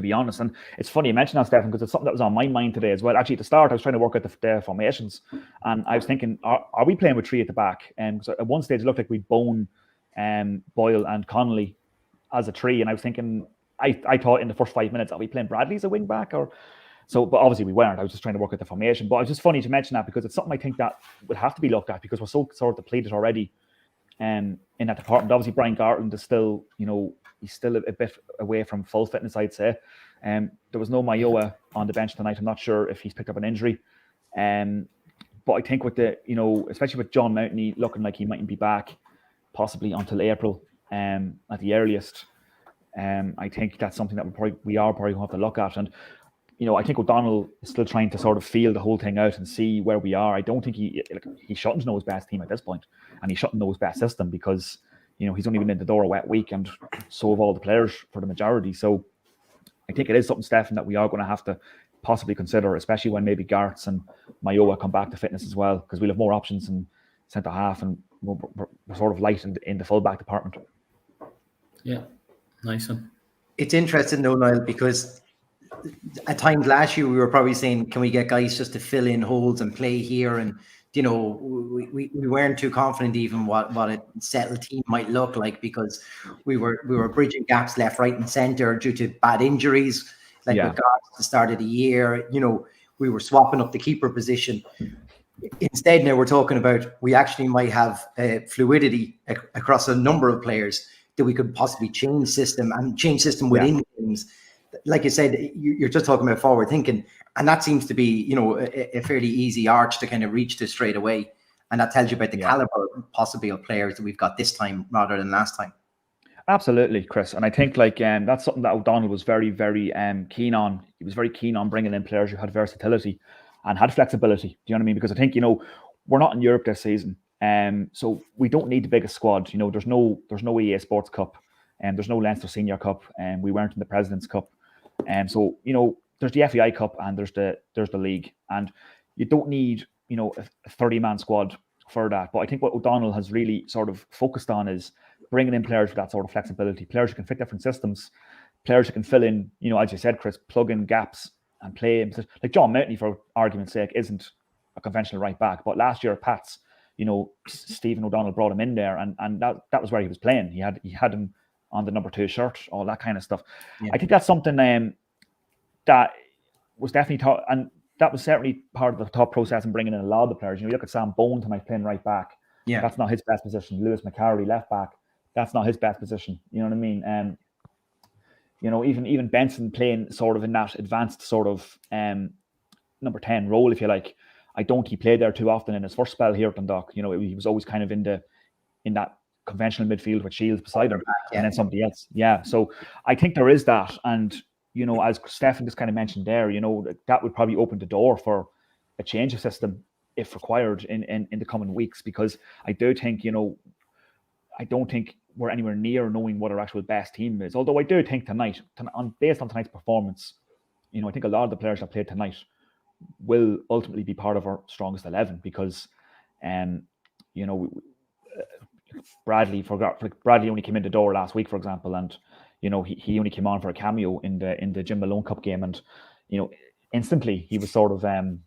Speaker 6: be honest. And it's funny you mentioned that, Stefan, because it's something that was on my mind today as well. Actually, at the start, I was trying to work out the formations, and I was thinking, are we playing with 3 at the back? So at one stage, it looked like we'd Bone, Boyle, and Connolly as a 3, and I was thinking, I thought in the first 5 minutes, are we playing Bradley as a wing back or? So, but obviously we weren't. I was just trying to work out the formation. But it's just funny to mention that because it's something I think that would have to be looked at because we're so sort of depleted already in that department. Obviously, Brian Gartland is still, you know, he's still a bit away from full fitness, I'd say. There was no Mayowa on the bench tonight. I'm not sure if he's picked up an injury. But I think with the, you know, especially with John Mountney looking like he mightn't be back possibly until April at the earliest, I think that's something that we are probably going to have to look at. And you know, I think O'Donnell is still trying to sort of feel the whole thing out and see where we are. I don't think he shouldn't know his best team at this point, and he shouldn't know his best system because, you know, he's only been in the door a wet week, and so have all the players for the majority. So I think it is something, Stefan, that we are going to have to possibly consider, especially when maybe Gartz and Mayowa come back to fitness as well, because we'll have more options in centre half and we're sort of light in the full back department.
Speaker 5: Yeah, nice one.
Speaker 2: It's interesting though, Niall, because at times last year we were probably saying, can we get guys just to fill in holes and play here? And, you know, we weren't too confident even what a settled team might look like because we were bridging gaps left, right and centre due to bad injuries. Like with Garth at the start of the year, you know, we were swapping up the keeper position. Instead, now we're talking about we actually might have fluidity across a number of players that we could possibly change system within games. Like you said, you're just talking about forward thinking, and that seems to be, you know, a fairly easy arch to kind of reach to straight away, and that tells you about the caliber possibly of players that we've got this time rather than last time.
Speaker 6: Absolutely, Chris, and I think like that's something that O'Donnell was very, very keen on. He was very keen on bringing in players who had versatility and had flexibility. Do you know what I mean? Because I think, you know, we're not in Europe this season, so we don't need the biggest squad. You know, there's no EA Sports Cup, and there's no Leinster Senior Cup, and we weren't in the President's Cup. So, you know, there's the FAI Cup and there's the league, and you don't need, you know, a 30-man squad for that. But I think what O'Donnell has really sort of focused on is bringing in players with that sort of flexibility, players who can fit different systems, players who can fill in, you know, as you said, Chris, plug in gaps and play. Like John Mountney, for argument's sake, isn't a conventional right back, but last year at Pats, you know, Stephen O'Donnell brought him in there, and that was where he was playing. He had him on the number 2 shirt, all that kind of stuff. Yeah. I think that's something that was definitely taught, and that was certainly part of the thought process in bringing in a lot of the players. You know, you look at Sam Bone tonight playing right back. Yeah, that's not his best position. Lewis McCarry left back. That's not his best position. You know what I mean? You know, even Benson playing sort of in that advanced sort of number 10 role, if you like. I don't think he played there too often in his first spell here at Dundalk. You know, he was always kind of in that conventional midfield with Shields beside him, and then somebody else. Yeah, so I think there is that, and you know, as Stefan just kind of mentioned there, you know, that would probably open the door for a change of system if required in the coming weeks, because I do think, you know, I don't think we're anywhere near knowing what our actual best team is. Although I do think tonight, based on tonight's performance, you know, I think a lot of the players that played tonight will ultimately be part of our strongest 11 because, you know, Bradley only came in the door last week, for example, and you know he only came on for a cameo in the Jim Malone Cup game, and you know instantly he was sort of running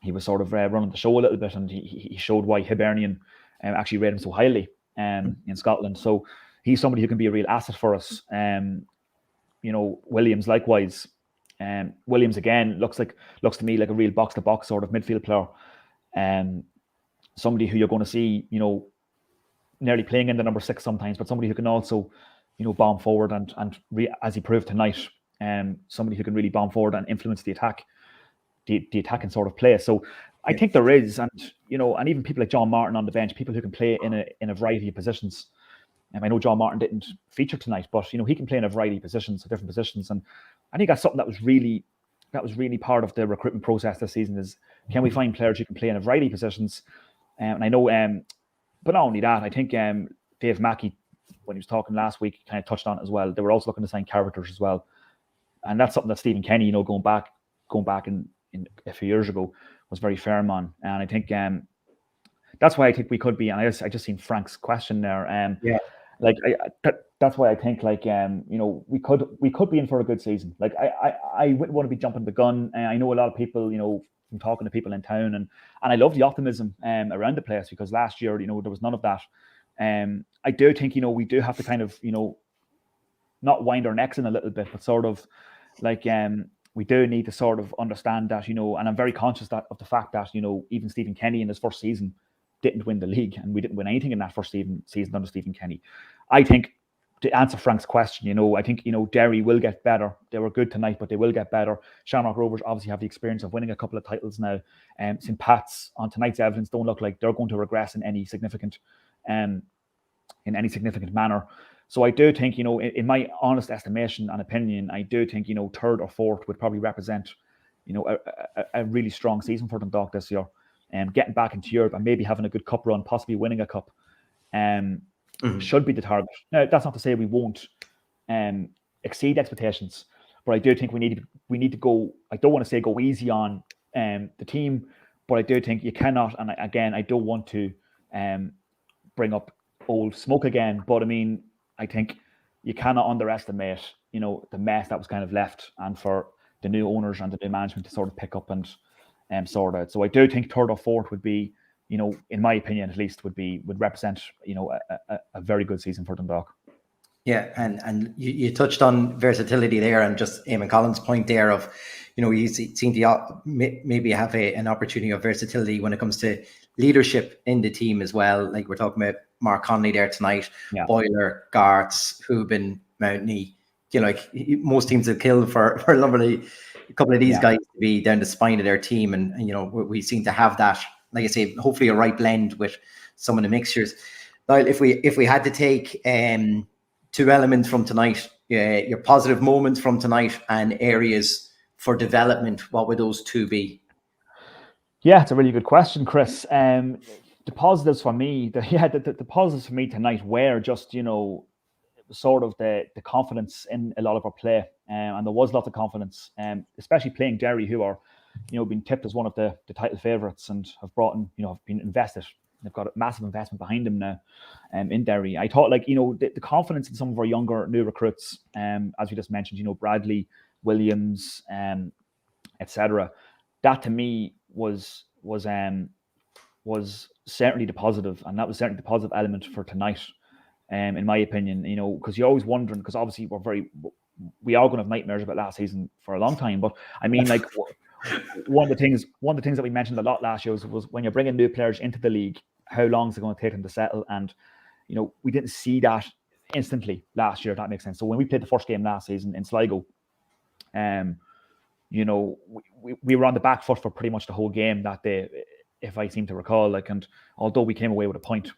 Speaker 6: the show a little bit, and he showed why Hibernian actually rate him so highly in Scotland. So he's somebody who can be a real asset for us. Williams likewise. Williams again looks to me like a real box to box sort of midfield player. Somebody who you're going to see, nearly playing in the number 6 sometimes, but somebody who can also, bomb forward and as he proved tonight, somebody who can really bomb forward and influence the attack, the attacking sort of play. So I think there is, and even people like John Martin on the bench, people who can play in a variety of positions. I know John Martin didn't feature tonight, but he can play in a variety of positions, different positions, and I think that's something that was really part of the recruitment process this season. Is can we find players who can play in a variety of positions? And I know, but not only that, I think Dave Mackey, when he was talking last week, kind of touched on it as well. They were also looking to sign characters as well, and that's something that Stephen Kenny, going back in a few years ago, was very firm on. And I think that's why I think we could be. And I just seen Frank's question there. That's why I think we could be in for a good season. Like I wouldn't want to be jumping the gun. I know a lot of people, from talking to people in town, and I love the optimism around the place, because last year, there was none of that. I do think, we do have to kind of, not wind our necks in a little bit, but sort of we do need to sort of understand that, and I'm very conscious of the fact that, even Stephen Kenny in his first season didn't win the league, and we didn't win anything in that first season under Stephen Kenny. I think, to answer Frank's question, I think, Derry will get better. They were good tonight, but they will get better. Shamrock Rovers obviously have the experience of winning a couple of titles now. St. Pat's, on tonight's evidence, don't look like they're going to regress in any significant manner. So I do think, in my honest estimation and opinion, I do think, third or fourth would probably represent, a really strong season for Dundalk this year. Getting back into Europe and maybe having a good cup run, possibly winning a cup, should be the target. Now, that's not to say we won't exceed expectations, but I do think we need to go. I don't want to say go easy on the team, but I do think you cannot. And I don't want to bring up old smoke again. But I mean, I think you cannot underestimate, the mess that was kind of left, and for the new owners and the new management to sort of pick up and sort out. So I do think third or fourth would be, in my opinion at least, would represent, a very good season for Dundalk.
Speaker 2: Yeah, and you touched on versatility there, and just Eamon Collins' point there of, you seem to maybe have an opportunity of versatility when it comes to leadership in the team as well. Like we're talking about Mark Connolly there tonight, Boyler, Garts, Hubin, Mountney. Most teams have killed for a couple of these guys to be down the spine of their team, and we seem to have that, like I say, hopefully a right blend with some of the mixtures. Now, if we had to take two elements from tonight, your positive moments from tonight and areas for development, what would those two be?
Speaker 6: Yeah, it's a really good question, Chris. The positives for me, the positives for me tonight were just, sort of the confidence in a lot of our play, and there was lots of confidence, especially playing Derry, who are, being tipped as one of the title favourites and have brought in, have been invested. They've got a massive investment behind them now, in Derry. I thought, the confidence in some of our younger new recruits, as we just mentioned, Bradley, Williams, etc. That to me was certainly the positive, and that was certainly the positive element for tonight. In my opinion, because you're always wondering, because obviously we are going to have nightmares about last season for a long time. But I mean, one of the things that we mentioned a lot last year was when you're bringing new players into the league, how long is it going to take them to settle? And we didn't see that instantly last year, if that makes sense. So when we played the first game last season in Sligo, we were on the back foot for pretty much the whole game that day, if I seem to recall. And although we came away with a point,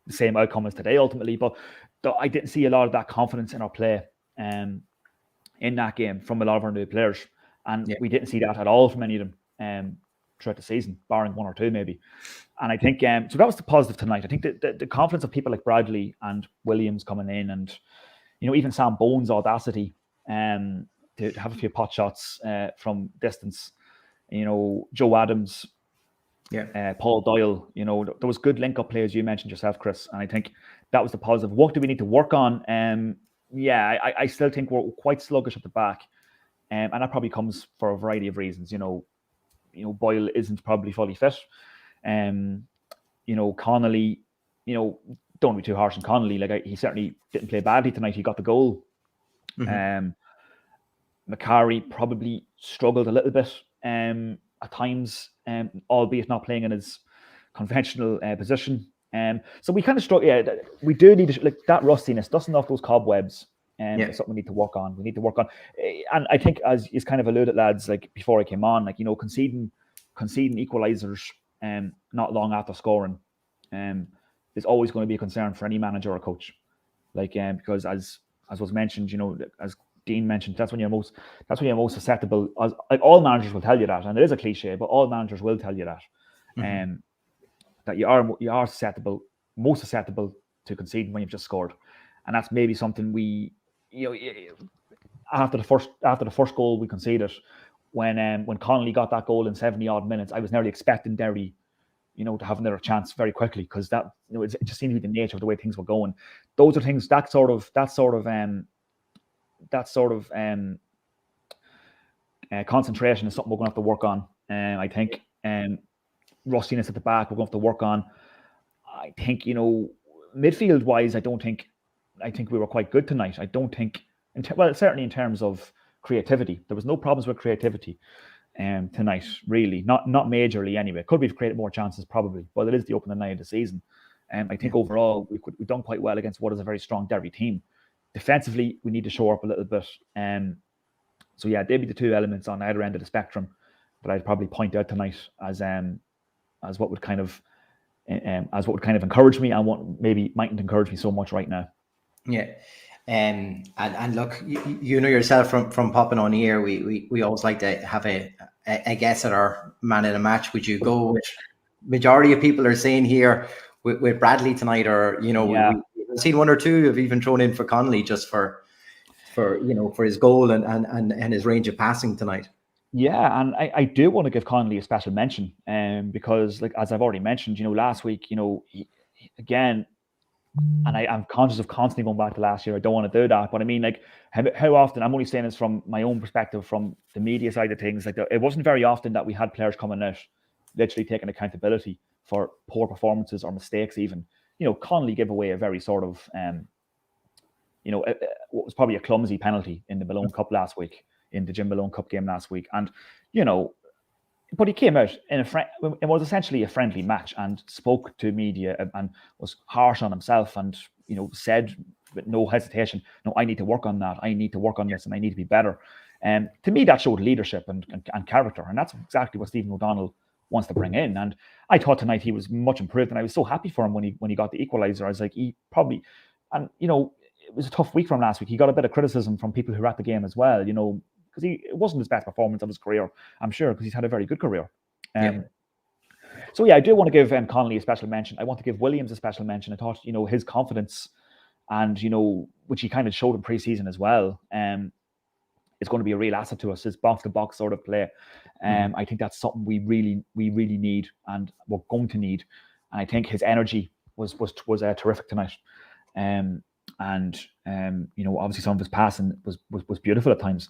Speaker 6: the same outcome as today ultimately, but I didn't see a lot of that confidence in our play in that game from a lot of our new players, and we didn't see that at all from any of them throughout the season, barring one or two maybe. And I think so that was the positive tonight. I think the confidence of people like Bradley and Williams coming in, and even Sam Bone's audacity to have a few pot shots from distance, Joe Adams, Paul Doyle, there was good link-up play, as you mentioned yourself, Chris, and I think that was the positive. What do we need to work on? I still think we're quite sluggish at the back, and that probably comes for a variety of reasons. Boyle isn't probably fully fit. Connolly, don't be too harsh on Connolly. Like he certainly didn't play badly tonight. He got the goal. Macari probably struggled a little bit at times, albeit not playing in his conventional position. So we kind of struggle. Yeah, we do need to, like, that rustiness, dusting off those cobwebs. Is something we need to work on. And I think, as is kind of alluded, lads, like before I came on, like conceding equalizers not long after scoring is always going to be a concern for any manager or coach. Like because as was mentioned, as Dean mentioned, that's when you're most susceptible. Like all managers will tell you that, and it is a cliche, but all managers will tell you that. That you are most susceptible to conceding when you've just scored, and that's maybe something we, after the first goal we conceded, when Connolly got that goal in 70 odd minutes, I was nearly expecting Derry, to have another chance very quickly, because that it just seemed to be the nature of the way things were going. Those are things that sort of concentration is something we're going to have to work on. I think rustiness at the back we're going to have to work on. I think midfield wise, I think we were quite good tonight. I don't think, certainly in terms of creativity, there was no problems with creativity tonight, really, not majorly anyway. Could we have created more chances? Probably, but it is the opening night of the season. I think overall we've done quite well against what is a very strong Derry team. Defensively, we need to show up a little bit. So yeah, they'd be the two elements on either end of the spectrum that I'd probably point out tonight as what would kind of encourage me, and what maybe mightn't encourage me so much right now.
Speaker 2: Yeah. And look, you know yourself from popping on here, we always like to have a guess at our man in a match. Would you go with, majority of people are saying here with Bradley tonight, or we've seen one or two have even thrown in for Connolly just for his goal and his range of passing tonight. Yeah,
Speaker 6: and I do want to give Connolly a special mention, because, like, as I've already mentioned, last week, he, again, and I'm conscious of constantly going back to last year. I don't want to do that, but I mean, like, how often, I'm only saying this from my own perspective, from the media side of things, like, it wasn't very often that we had players coming out literally taking accountability for poor performances or mistakes even. Connolly gave away a very sort of, what was probably a clumsy penalty in the Malone Cup last week, in the Jim Malone Cup game last week. And, but he came out it was essentially a friendly match, and spoke to media and was harsh on himself, and, said with no hesitation, no, I need to work on that. I need to work on this, and I need to be better. And to me, that showed leadership and character. And that's exactly what Stephen O'Donnell wants to bring in. And I thought tonight he was much improved, and I was so happy for him when he got the equaliser. I was like, he probably, and it was a tough week from last week. He got a bit of criticism from people who were at the game as well, because it wasn't his best performance of his career, I'm sure, because he's had a very good career. So yeah, I do want to give Connolly a special mention. I want to give Williams a special mention. I thought, his confidence, and which he kind of showed in pre-season as well, is going to be a real asset to us. His box-to-box sort of play. I think that's something we really need, and we're going to need. And I think his energy was terrific tonight. Obviously some of his passing was beautiful at times.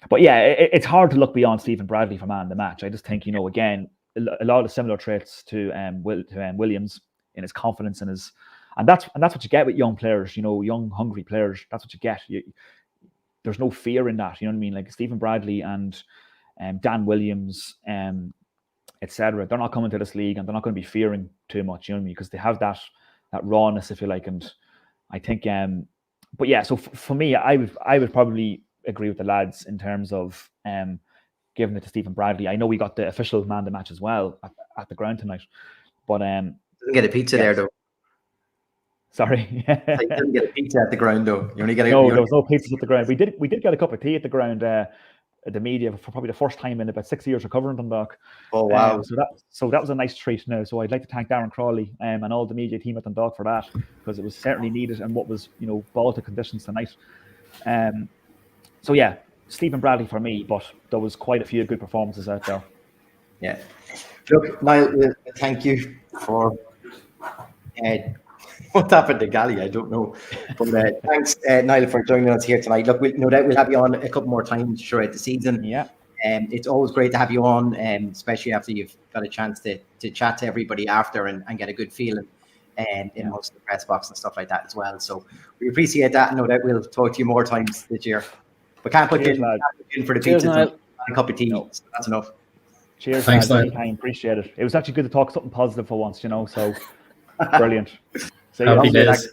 Speaker 6: But yeah, it's hard to look beyond Stephen Bradley for man of the match. I just think, again, a lot of similar traits to Williams in his confidence and that's what you get with young players, young hungry players. That's what you get. There's no fear in that. You know what I mean? Like Stephen Bradley and Dan Williams, etc. They're not coming to this league, and they're not going to be fearing too much. You know what I mean? Because they have that rawness, if you like. And I think, but yeah. So for me, I would probably agree with the lads in terms of giving it to Stephen Bradley. I know we got the official man of the match as well at the ground tonight, but
Speaker 2: didn't get a pizza there though.
Speaker 6: Sorry,
Speaker 2: you didn't get a pizza at the ground though. You only get
Speaker 6: there was no pizzas at the ground. We did get a cup of tea at the ground. The media for probably the first time in about 6 years of covering Dundalk.
Speaker 2: Oh wow!
Speaker 6: So that was a nice treat now. So I'd like to thank Darren Crawley and all the media team at Dundalk for that, because it was certainly needed, and what was Baltic conditions tonight. So yeah, Stephen Bradley for me, but there was quite a few good performances out there.
Speaker 2: Yeah. Look, Niall, thank you for what happened to Gally, I don't know. But thanks, Niall, for joining us here tonight. Look, no doubt we'll have you on a couple more times throughout the season.
Speaker 6: Yeah.
Speaker 2: It's always great to have you on, especially after you've got a chance to chat to everybody after and get a good feeling in most of the press box and stuff like that as well. So we appreciate that. No doubt we'll talk to you more times this year. But can't put you in for the
Speaker 1: Cheers,
Speaker 2: pizza
Speaker 1: Niall.
Speaker 2: and a cup of tea.
Speaker 6: No.
Speaker 2: So that's enough.
Speaker 6: Cheers,
Speaker 5: Thanks,
Speaker 6: lads.
Speaker 5: Niall.
Speaker 6: Anytime. Appreciate it. It was actually good to talk something positive for once, so brilliant. See you.
Speaker 5: Happy
Speaker 2: Long may
Speaker 5: days.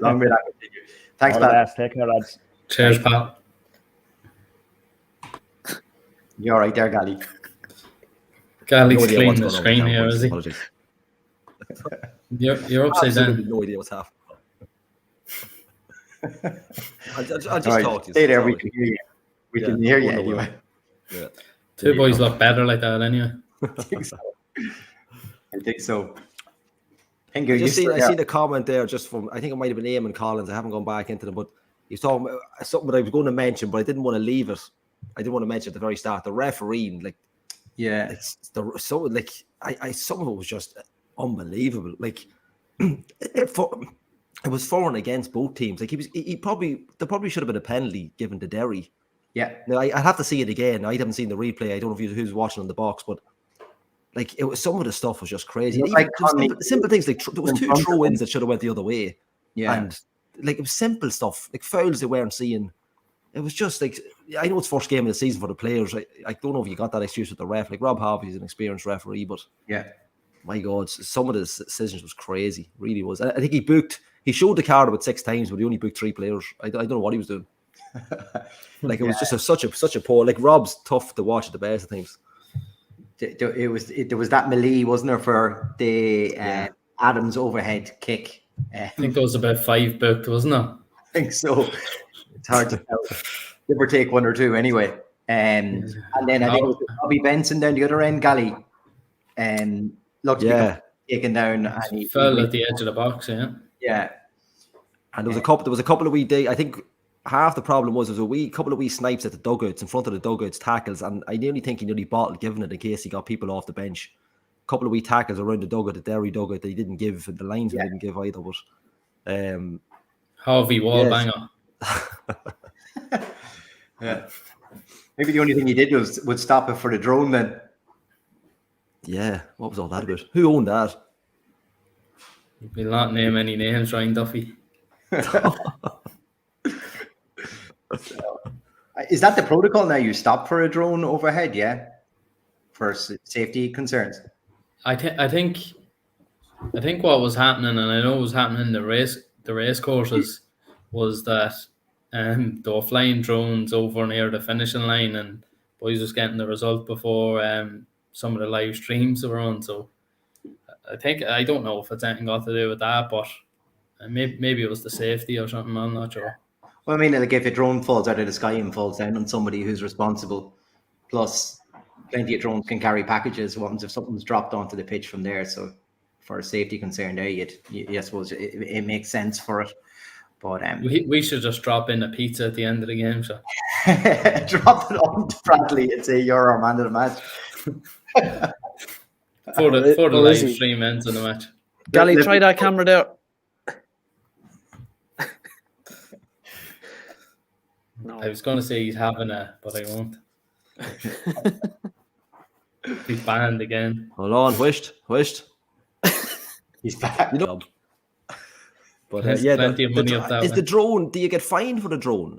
Speaker 2: Long may that continue. Thanks,
Speaker 6: All the
Speaker 2: Pat.
Speaker 6: best. Take care, lads.
Speaker 5: Cheers, pal.
Speaker 2: You all right there, Gally?
Speaker 3: No
Speaker 5: Gally's
Speaker 3: idea
Speaker 5: cleaning
Speaker 3: what's
Speaker 5: the
Speaker 3: going on
Speaker 5: screen
Speaker 3: with
Speaker 5: here,
Speaker 3: the
Speaker 5: is he?
Speaker 3: apologies.
Speaker 5: You're upside
Speaker 3: Absolutely
Speaker 5: down.
Speaker 3: no idea what's happening. I'll just
Speaker 2: All right,
Speaker 3: talk to you.
Speaker 2: stay there.
Speaker 3: Sorry.
Speaker 2: We can hear you. We
Speaker 3: Yeah,
Speaker 2: can hear you
Speaker 3: I wonder
Speaker 2: anyway.
Speaker 3: Yeah.
Speaker 5: Two boys look better like that anyway.
Speaker 2: I think so. I think so. I think
Speaker 3: I
Speaker 2: you're
Speaker 3: just
Speaker 2: used to
Speaker 3: seen,
Speaker 2: it
Speaker 3: I
Speaker 2: now.
Speaker 3: seen a comment there just from, I think it might have been Eamon Collins. I haven't gone back into them, but he's talking about something that I was going to mention, but I didn't want to leave it. I didn't want to mention at the very start. The refereeing,
Speaker 2: Yeah.
Speaker 3: some of it was just unbelievable. Like it was for and against both teams. Like there probably should have been a penalty given to Derry.
Speaker 2: Yeah.
Speaker 3: Now I'd have to see it again. I haven't seen the replay. I don't know who's watching on the box, but like it was, some of the stuff was just crazy.
Speaker 2: It was
Speaker 3: Even
Speaker 2: like
Speaker 3: simple things like there was two throw-ins that should have went the other way.
Speaker 2: Yeah.
Speaker 3: And like it was simple stuff, like fouls they weren't seeing. It was just like, I know it's first game of the season for the players. I don't know if you got that excuse with the ref. Like Rob Harvey's an experienced referee, but
Speaker 2: Yeah.
Speaker 3: my God, some of the decisions was crazy. Really was. I think he showed the card about 6 times, but he only booked 3 players. I don't know what he was doing. Like it was just such a poor. Like Rob's tough to watch at the best of times.
Speaker 2: There was that melee, wasn't there, for the Adams overhead kick?
Speaker 5: I think there was about 5 booked, wasn't it?
Speaker 2: I think so. It's hard to tell. Give or take 1 or 2 anyway. And then I think it was Bobby Benson down the other end, Gally. And looked to be taken down. And he
Speaker 5: Fell at the edge of the box, yeah.
Speaker 2: Yeah.
Speaker 3: And there was a couple of I think half the problem was there was a couple of wee snipes at the dugouts, in front of the dugouts, tackles, and I nearly think he nearly bottled giving it in case he got people off the bench. A couple of wee tackles around the dugout, the Derry dugout, that he didn't give, and the linesman didn't give either. But
Speaker 5: Harvey Wallbanger.
Speaker 2: Yeah. Maybe the only thing he did would stop it for the drone then.
Speaker 3: yeah, what was all that about? Who owned that?
Speaker 5: We'll not name any names, Ryan Duffy.
Speaker 2: Is that the protocol now? You stop for a drone overhead, yeah? For safety concerns?
Speaker 5: I think what was happening, and I know it was happening in the race courses, was that they were flying drones over near the finishing line, and boys was getting the result before some of the live streams were on. So I don't know if it's anything got to do with that, but maybe it was the safety or something. I'm not sure.
Speaker 2: Well, I mean, like if a drone falls out of the sky and falls down on somebody who's responsible, plus plenty of drones can carry packages. What happens if something's dropped onto the pitch from there? So for a safety concern there, I suppose it makes sense for it. But
Speaker 5: we should just drop in a pizza at the end of the game, so
Speaker 2: drop it on to Bradley and say you're our man of the match.
Speaker 5: for the
Speaker 1: Well,
Speaker 5: live
Speaker 1: is he?
Speaker 5: stream ends of the match.
Speaker 1: Gally, try that camera there. No.
Speaker 5: I was going to say he's having but I won't. He's banned again.
Speaker 3: Hold on, whished.
Speaker 2: He's back.
Speaker 3: You know. But
Speaker 5: There's plenty of money up that
Speaker 3: is
Speaker 5: way.
Speaker 3: the drone? Do you get fined for the drone?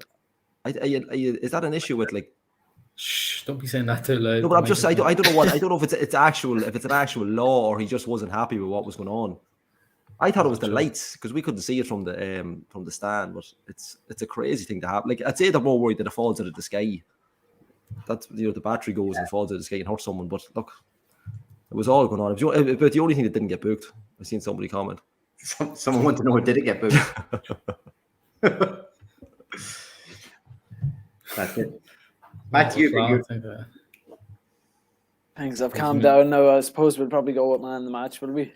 Speaker 3: Is that an issue with like?
Speaker 5: Shh! Don't be saying that too loud.
Speaker 3: No, but I'm just. I don't know what. I don't know if it's an actual law or he just wasn't happy with what was going on. I thought it was the lights because we couldn't see it from the stand, but it's a crazy thing to happen. Like I'd say they're more worried that it falls out of the sky. That's the battery goes and falls out of the sky and hurts someone. But look, it was all going on. But the only thing that didn't get booked, I seen somebody comment.
Speaker 2: Someone wanted to know, did it get booked? That's it. Matt, you.
Speaker 1: Things have calmed down now. I suppose we'll probably go with man of the match, will we?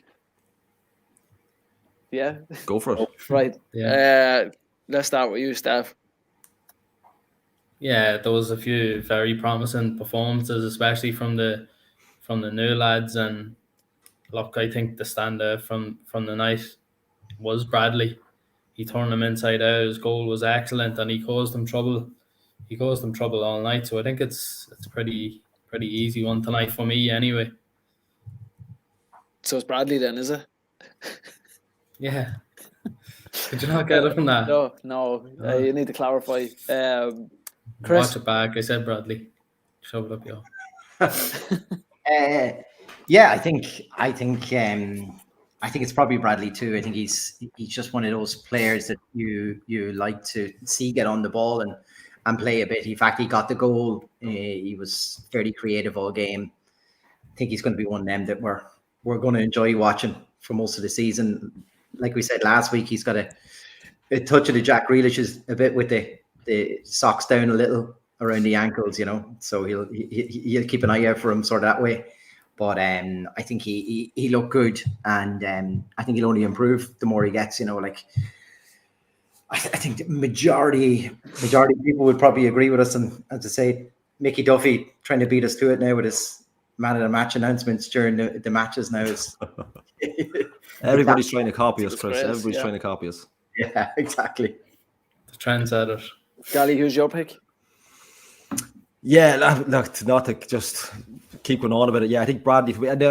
Speaker 1: Yeah.
Speaker 3: Go for it.
Speaker 1: Right.
Speaker 5: Yeah.
Speaker 1: Let's start with you, Steph.
Speaker 5: Yeah, there was a few very promising performances, especially from the new lads. And look, I think the standout from the night was Bradley. He turned them inside out. His goal was excellent, and he caused them trouble he caused them trouble all night. So I think it's pretty easy one tonight for me anyway.
Speaker 1: So it's Bradley then, is it?
Speaker 5: Yeah. Did you not get it from that?
Speaker 1: No. You need to clarify. Chris?
Speaker 5: Watch it back. I said Bradley. Shove it up, yo.
Speaker 2: Yeah, I think it's probably Bradley too. I think he's just one of those players that you like to see get on the ball and play a bit. In fact, he got the goal. He was fairly creative all game. I think he's going to be one of them that we're going to enjoy watching for most of the season. Like we said last week, he's got a touch of the Jack Grealish's a bit with the socks down a little around the ankles, you know. So he'll keep an eye out for him sort of that way. But I think he looked good, and I think he'll only improve the more he gets. You know, like I think the majority of people would probably agree with us. And as I say, Mickey Duffy trying to beat us to it now with his man of the match announcements during the matches now is.
Speaker 3: Everybody's trying to copy us, Chris.
Speaker 1: Disgrace,
Speaker 3: Everybody's
Speaker 1: yeah.
Speaker 3: trying to copy us.
Speaker 2: Yeah, exactly.
Speaker 5: The trendsetter.
Speaker 1: Gally, who's your pick?
Speaker 3: Yeah, look, not to just keep going on about it. Yeah, I think Bradley. For me, and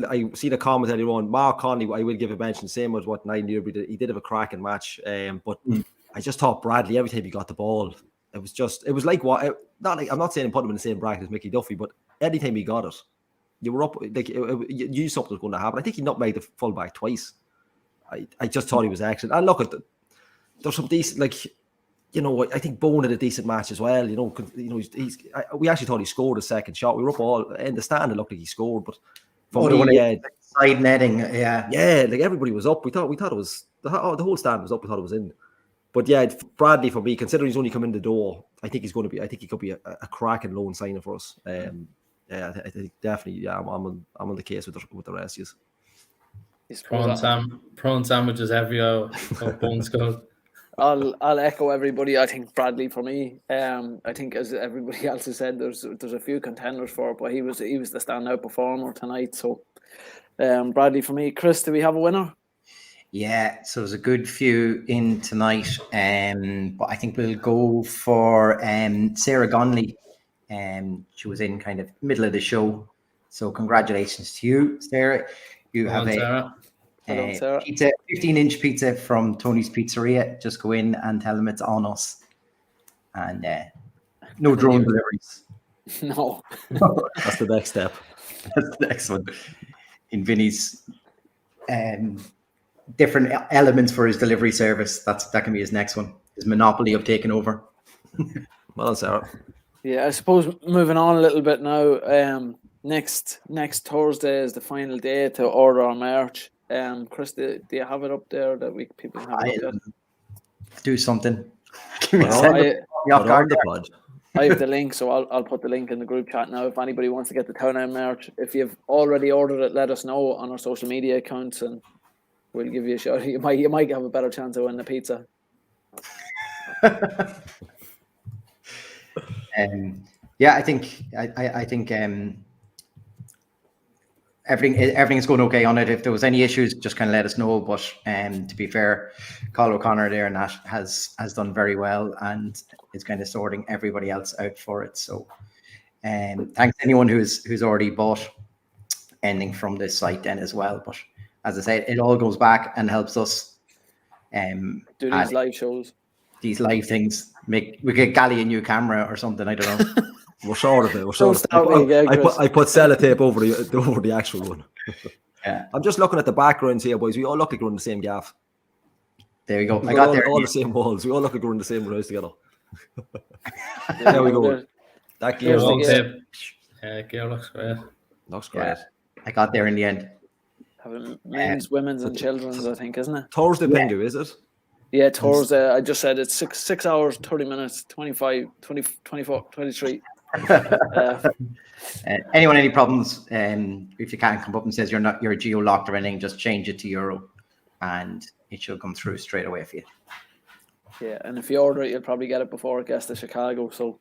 Speaker 3: I see the comment earlier on. Mark Connolly, I will give a mention. Same with what Nine Newbury did. He did have a cracking match, but I just thought Bradley every time he got the ball, it was like what. I'm not saying put him in the same bracket as Mickey Duffy, but anytime he got it, you were up. Like you knew something was going to happen. I think he nutmegged the fullback twice. I just thought he was excellent. And look, there's some decent, like, you know, I think Bone had a decent match as well. You know, we actually thought he scored a second shot. We were up all in the stand. It looked like he scored, but for me,
Speaker 2: side netting, yeah,
Speaker 3: like everybody was up. We thought it was the whole stand was up. We thought it was in. But yeah, Bradley for me, considering he's only come in the door, I think he's going to be. I think he could be a cracking loan signing for us. Yeah, I think definitely. Yeah, I'm on the case with the rest. Yes.
Speaker 5: Prawn sandwiches every hour. Bones good.
Speaker 1: I'll echo everybody. I think Bradley for me. I think as everybody else has said, there's a few contenders for it, but he was the standout performer tonight. So Bradley for me. Chris, do we have a winner?
Speaker 2: Yeah, so there's a good few in tonight, but I think we'll go for Sarah Gonley. She was in kind of middle of the show, so congratulations to you, Sarah. You have a 15-inch pizza from Tony's Pizzeria. Just go in and tell them it's on us, and no drone deliveries.
Speaker 1: No,
Speaker 3: that's the next step.
Speaker 2: That's the next one in Vinny's different elements for his delivery service. That can be his next one. His monopoly of taking over.
Speaker 3: Well done, Sarah.
Speaker 1: Yeah, I suppose moving on a little bit now. Next Thursday is the final day to order our merch. Chris, do you have it up there that people can have it up there?
Speaker 2: Do something.
Speaker 1: I
Speaker 2: I
Speaker 1: have the link, so I'll put the link in the group chat now. If anybody wants to get the Town merch, if you've already ordered it, let us know on our social media accounts, and we'll give you a shout. You might have a better chance of winning the pizza.
Speaker 2: Yeah, I think everything is going okay on it. If there was any issues, just kind of let us know. But to be fair, Colin O'Connor there and that has done very well and is kind of sorting everybody else out for it. So thanks to anyone who's already bought anything from this site then as well. But as I said, it all goes back and helps us
Speaker 1: do these live shows.
Speaker 2: These live things. We get Gally a new camera or something. I don't know.
Speaker 3: We're short of it. I put sellotape over the actual one.
Speaker 2: Yeah.
Speaker 3: I'm just looking at the backgrounds here, boys. We all look like we're in the same gaff.
Speaker 2: There we go.
Speaker 3: I got all the same walls. We all look like we're in the same house together. There we go. That gear
Speaker 5: looks great.
Speaker 3: Looks great.
Speaker 2: Yeah. I got there in the end.
Speaker 1: Having men's, women's, and children's, I think, isn't it?
Speaker 3: Thursday bingo, is it?
Speaker 1: Yeah, Thursday. I just said it's 6 hours, 30 minutes, 25, 20, 24, 23.
Speaker 2: Anyone any problems? If you can't come up and says you're geo-locked or anything, just change it to euro, and it should come through straight away for you.
Speaker 1: Yeah, and if you order it, you'll probably get it before it gets to Chicago. So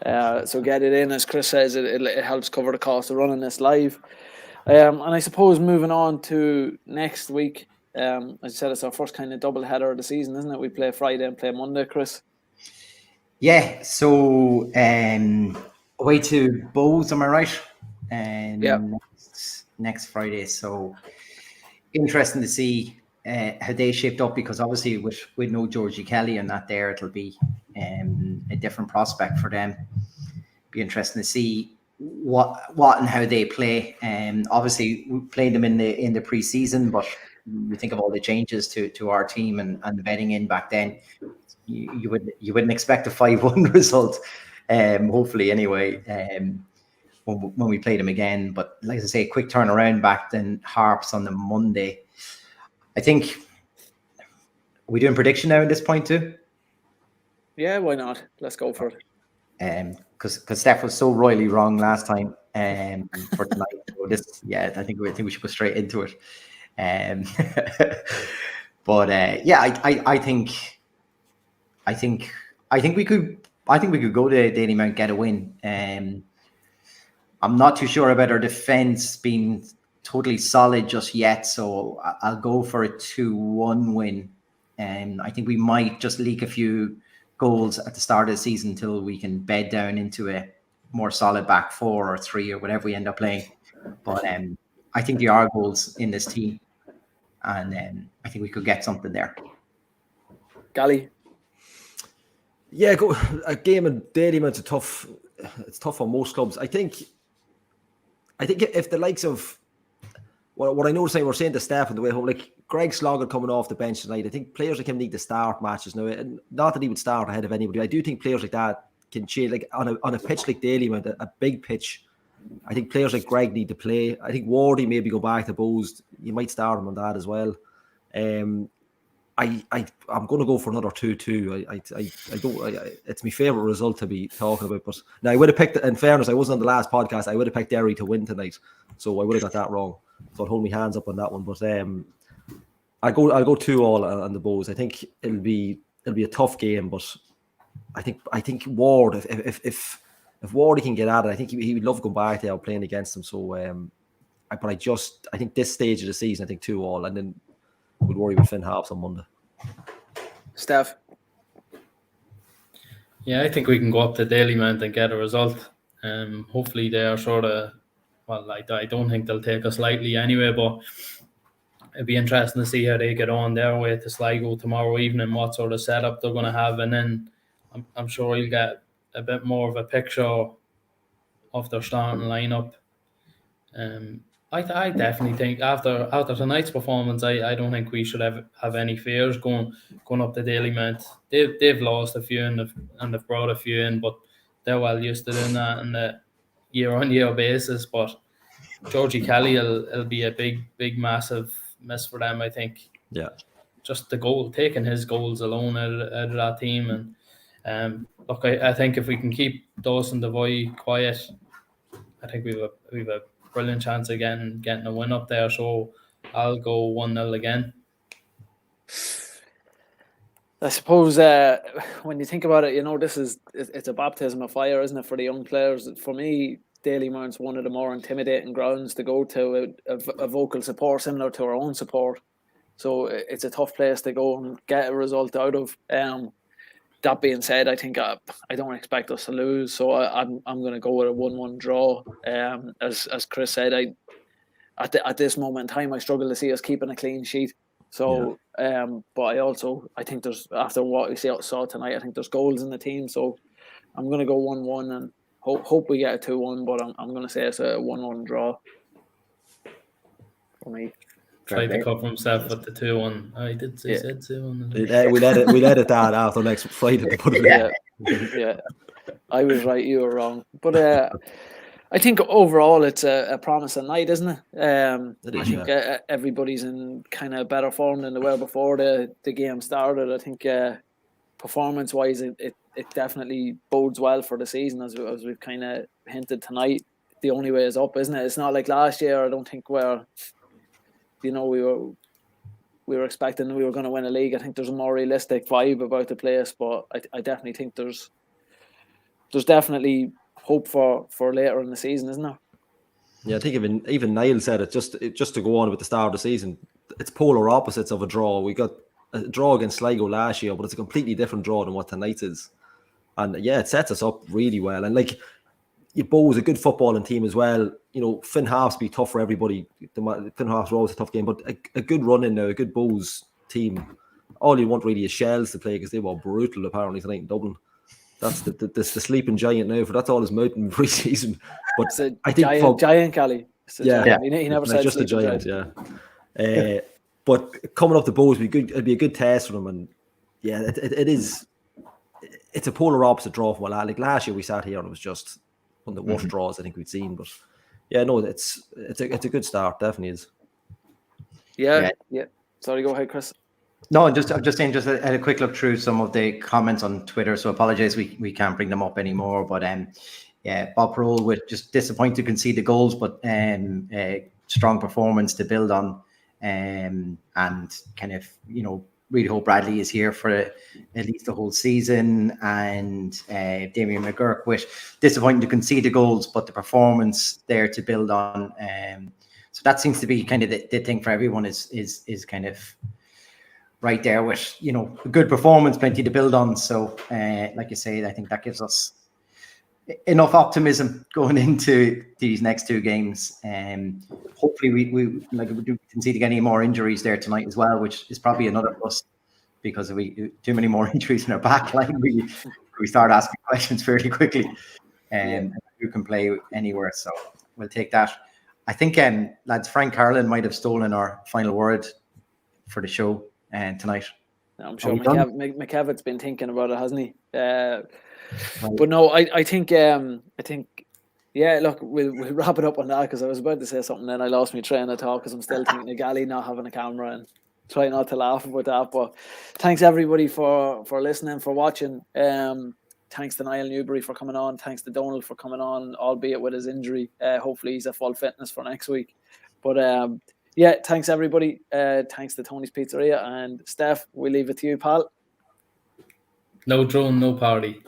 Speaker 1: get it in. As Chris says, it helps cover the cost of running this live. And I suppose moving on to next week. As I said, it's our first kind of double header of the season, isn't it? We play Friday and play Monday, Chris.
Speaker 2: Yeah, so away to Bowes, am I right?
Speaker 1: Yeah.
Speaker 2: Next Friday. So interesting to see how they shaped up, because obviously with no Georgie Kelly and that there, it'll be a different prospect for them. Be interesting to see what and how they play. Obviously we played them in the preseason, but we think of all the changes to our team and the betting in back then. You wouldn't expect a 5-1 result, hopefully anyway. When we played them again, but like I say, quick turnaround back then. Harps on the Monday. I think, are we doing prediction now at this point too?
Speaker 1: Yeah, why not? Let's go for it.
Speaker 2: Because Steph was so royally wrong last time for tonight. So this, yeah, I think we should go straight into it. But yeah, I think we could go to Dalymount, get a win. I'm not too sure about our defense being totally solid just yet, so I'll go for a 2-1 win. And I think we might just leak a few goals at the start of the season until we can bed down into a more solid back 4 or 3 or whatever we end up playing. But I think there are goals in this team, and I think we could get something there.
Speaker 1: Gally?
Speaker 3: Yeah, a game in Dalymount's it's tough for most clubs. I think if the likes of what I know, we're saying to Steph on the way home, like Greg Sloggett coming off the bench tonight, I think players like him need to start matches now. And not that he would start ahead of anybody. I do think players like that can change. Like on a pitch like Dalymount, a big pitch, I think players like Greg need to play. I think Wardy maybe go back to Bowes. You might start him on that as well. I'm going to go for another 2-2. It's my favourite result to be talking about. But now I would have picked, in fairness, I wasn't on the last podcast. I would have picked Derry to win tonight, so I would have got that wrong. So I'd hold my hands up on that one. But I'll go 2-2 on the Bows. I think it'll be a tough game, but I think Ward, if Wardy can get at it, I think he would love going back there playing against him. So but I think this stage of the season, I think 2-2, and then we'll worry with Finn Harps on Monday.
Speaker 1: Steph?
Speaker 5: Yeah, I think we can go up to Dalymount and get a result. Hopefully they are sort of, well, I don't think they'll take us lightly anyway, but it'd be interesting to see how they get on their way to Sligo tomorrow evening, what sort of setup they're going to have, and then I'm sure you'll get a bit more of a picture of their starting lineup. I definitely think after tonight's performance, I don't think we should have any fears going up to Dalymount. They've lost a few and they've brought a few in, but they're well used to doing that on a year-on-year basis. But Georgie Kelly will be a big massive miss for them, I think.
Speaker 3: Yeah, just
Speaker 5: the goal, taking his goals alone out of that team, and look, I think if we can keep Dawson Devoy quiet, I think we've a brilliant chance of getting a win up there. So I'll go 1-0 again.
Speaker 1: I suppose when you think about it, it's a baptism of fire, isn't it, for the young players? For me, Dalymount's one of the more intimidating grounds to go to, a vocal support similar to our own support. So it's a tough place to go and get a result out of. That being said, I think I don't expect us to lose, so I'm going to go with a 1-1 draw. As Chris said, at this moment in time, I struggle to see us keeping a clean sheet. So, yeah. But I think there's, after what we saw tonight, I think there's goals in the team. So I'm going to go 1-1 and hope we get a 2-1. But I'm going to say it's a 1-1 draw for me.
Speaker 5: Tried to cover himself with the 2-1. I did say said 2-1.
Speaker 3: We'll edit that after next Friday.
Speaker 1: Yeah, I was right, you were wrong. But I think overall it's a promising night, isn't it? I think everybody's in kind of better form than they were before the game started. I think performance-wise, it definitely bodes well for the season, as we've kind of hinted tonight. The only way is up, isn't it? It's not like last year. I don't think we were expecting we were going to win a league. I think there's a more realistic vibe about the place, but I definitely think there's definitely hope for later in the season, isn't there?
Speaker 3: Yeah, I think even Niall said it, just to go on with the start of the season, it's polar opposites of a draw. We got a draw against Sligo last year, but it's a completely different draw than what tonight's is. And yeah, it sets us up really well. And like, Bow's a good footballing team as well. You know, Finn Half's be tough for everybody. Finn Half's always a tough game, but a good run in there, a good Bow's team. All you want really is Shells to play because they were brutal apparently tonight in Dublin. That's the sleeping giant now. For that's all his mouth in pre-season. But I think
Speaker 1: giant Cali.
Speaker 3: Yeah,
Speaker 1: he never said
Speaker 3: just a giant. Yeah, but coming up the Bows would be good. It'd be a good test for them, and yeah, it is. It's a polar opposite draw from like last year. We sat here and it was just one of the worst draws I think we'd seen. But yeah, no, it's a good start. Definitely is.
Speaker 1: Yeah. Sorry, go ahead, Chris.
Speaker 2: No, I'm just saying, just a quick look through some of the comments on Twitter. So apologize, we can't bring them up anymore. But yeah, Bob Parole with just disappointed to concede the goals, but strong performance to build on, and kind of, you know, really hope Bradley is here for at least the whole season. And Damien McGurk with disappointing to concede the goals, but the performance there to build on. So that seems to be kind of the thing for everyone is kind of right there with, you know, a good performance, plenty to build on. So like you say, I think that gives us enough optimism going into these next two games. Hopefully we do concede any more injuries there tonight as well, which is probably another plus, because if we too many more injuries in our back line, we start asking questions fairly quickly. Who can play anywhere, so we'll take that. I think lads, Frank Carlin might have stolen our final word for the show tonight.
Speaker 1: I'm sure McKevitt's been thinking about it, hasn't he? But no, I think yeah, look, we'll wrap it up on that, because I was about to say something then I lost my train of thought because I'm still thinking of Gally not having a camera, and try not to laugh about that. But thanks everybody for listening, for watching. Thanks to Niall Newbury for coming on. Thanks to Donald for coming on, albeit with his injury. Hopefully he's at full fitness for next week. But yeah, thanks everybody. Thanks to Tony's Pizzeria, and Steph, we leave it to you, pal.
Speaker 5: No drone, no party.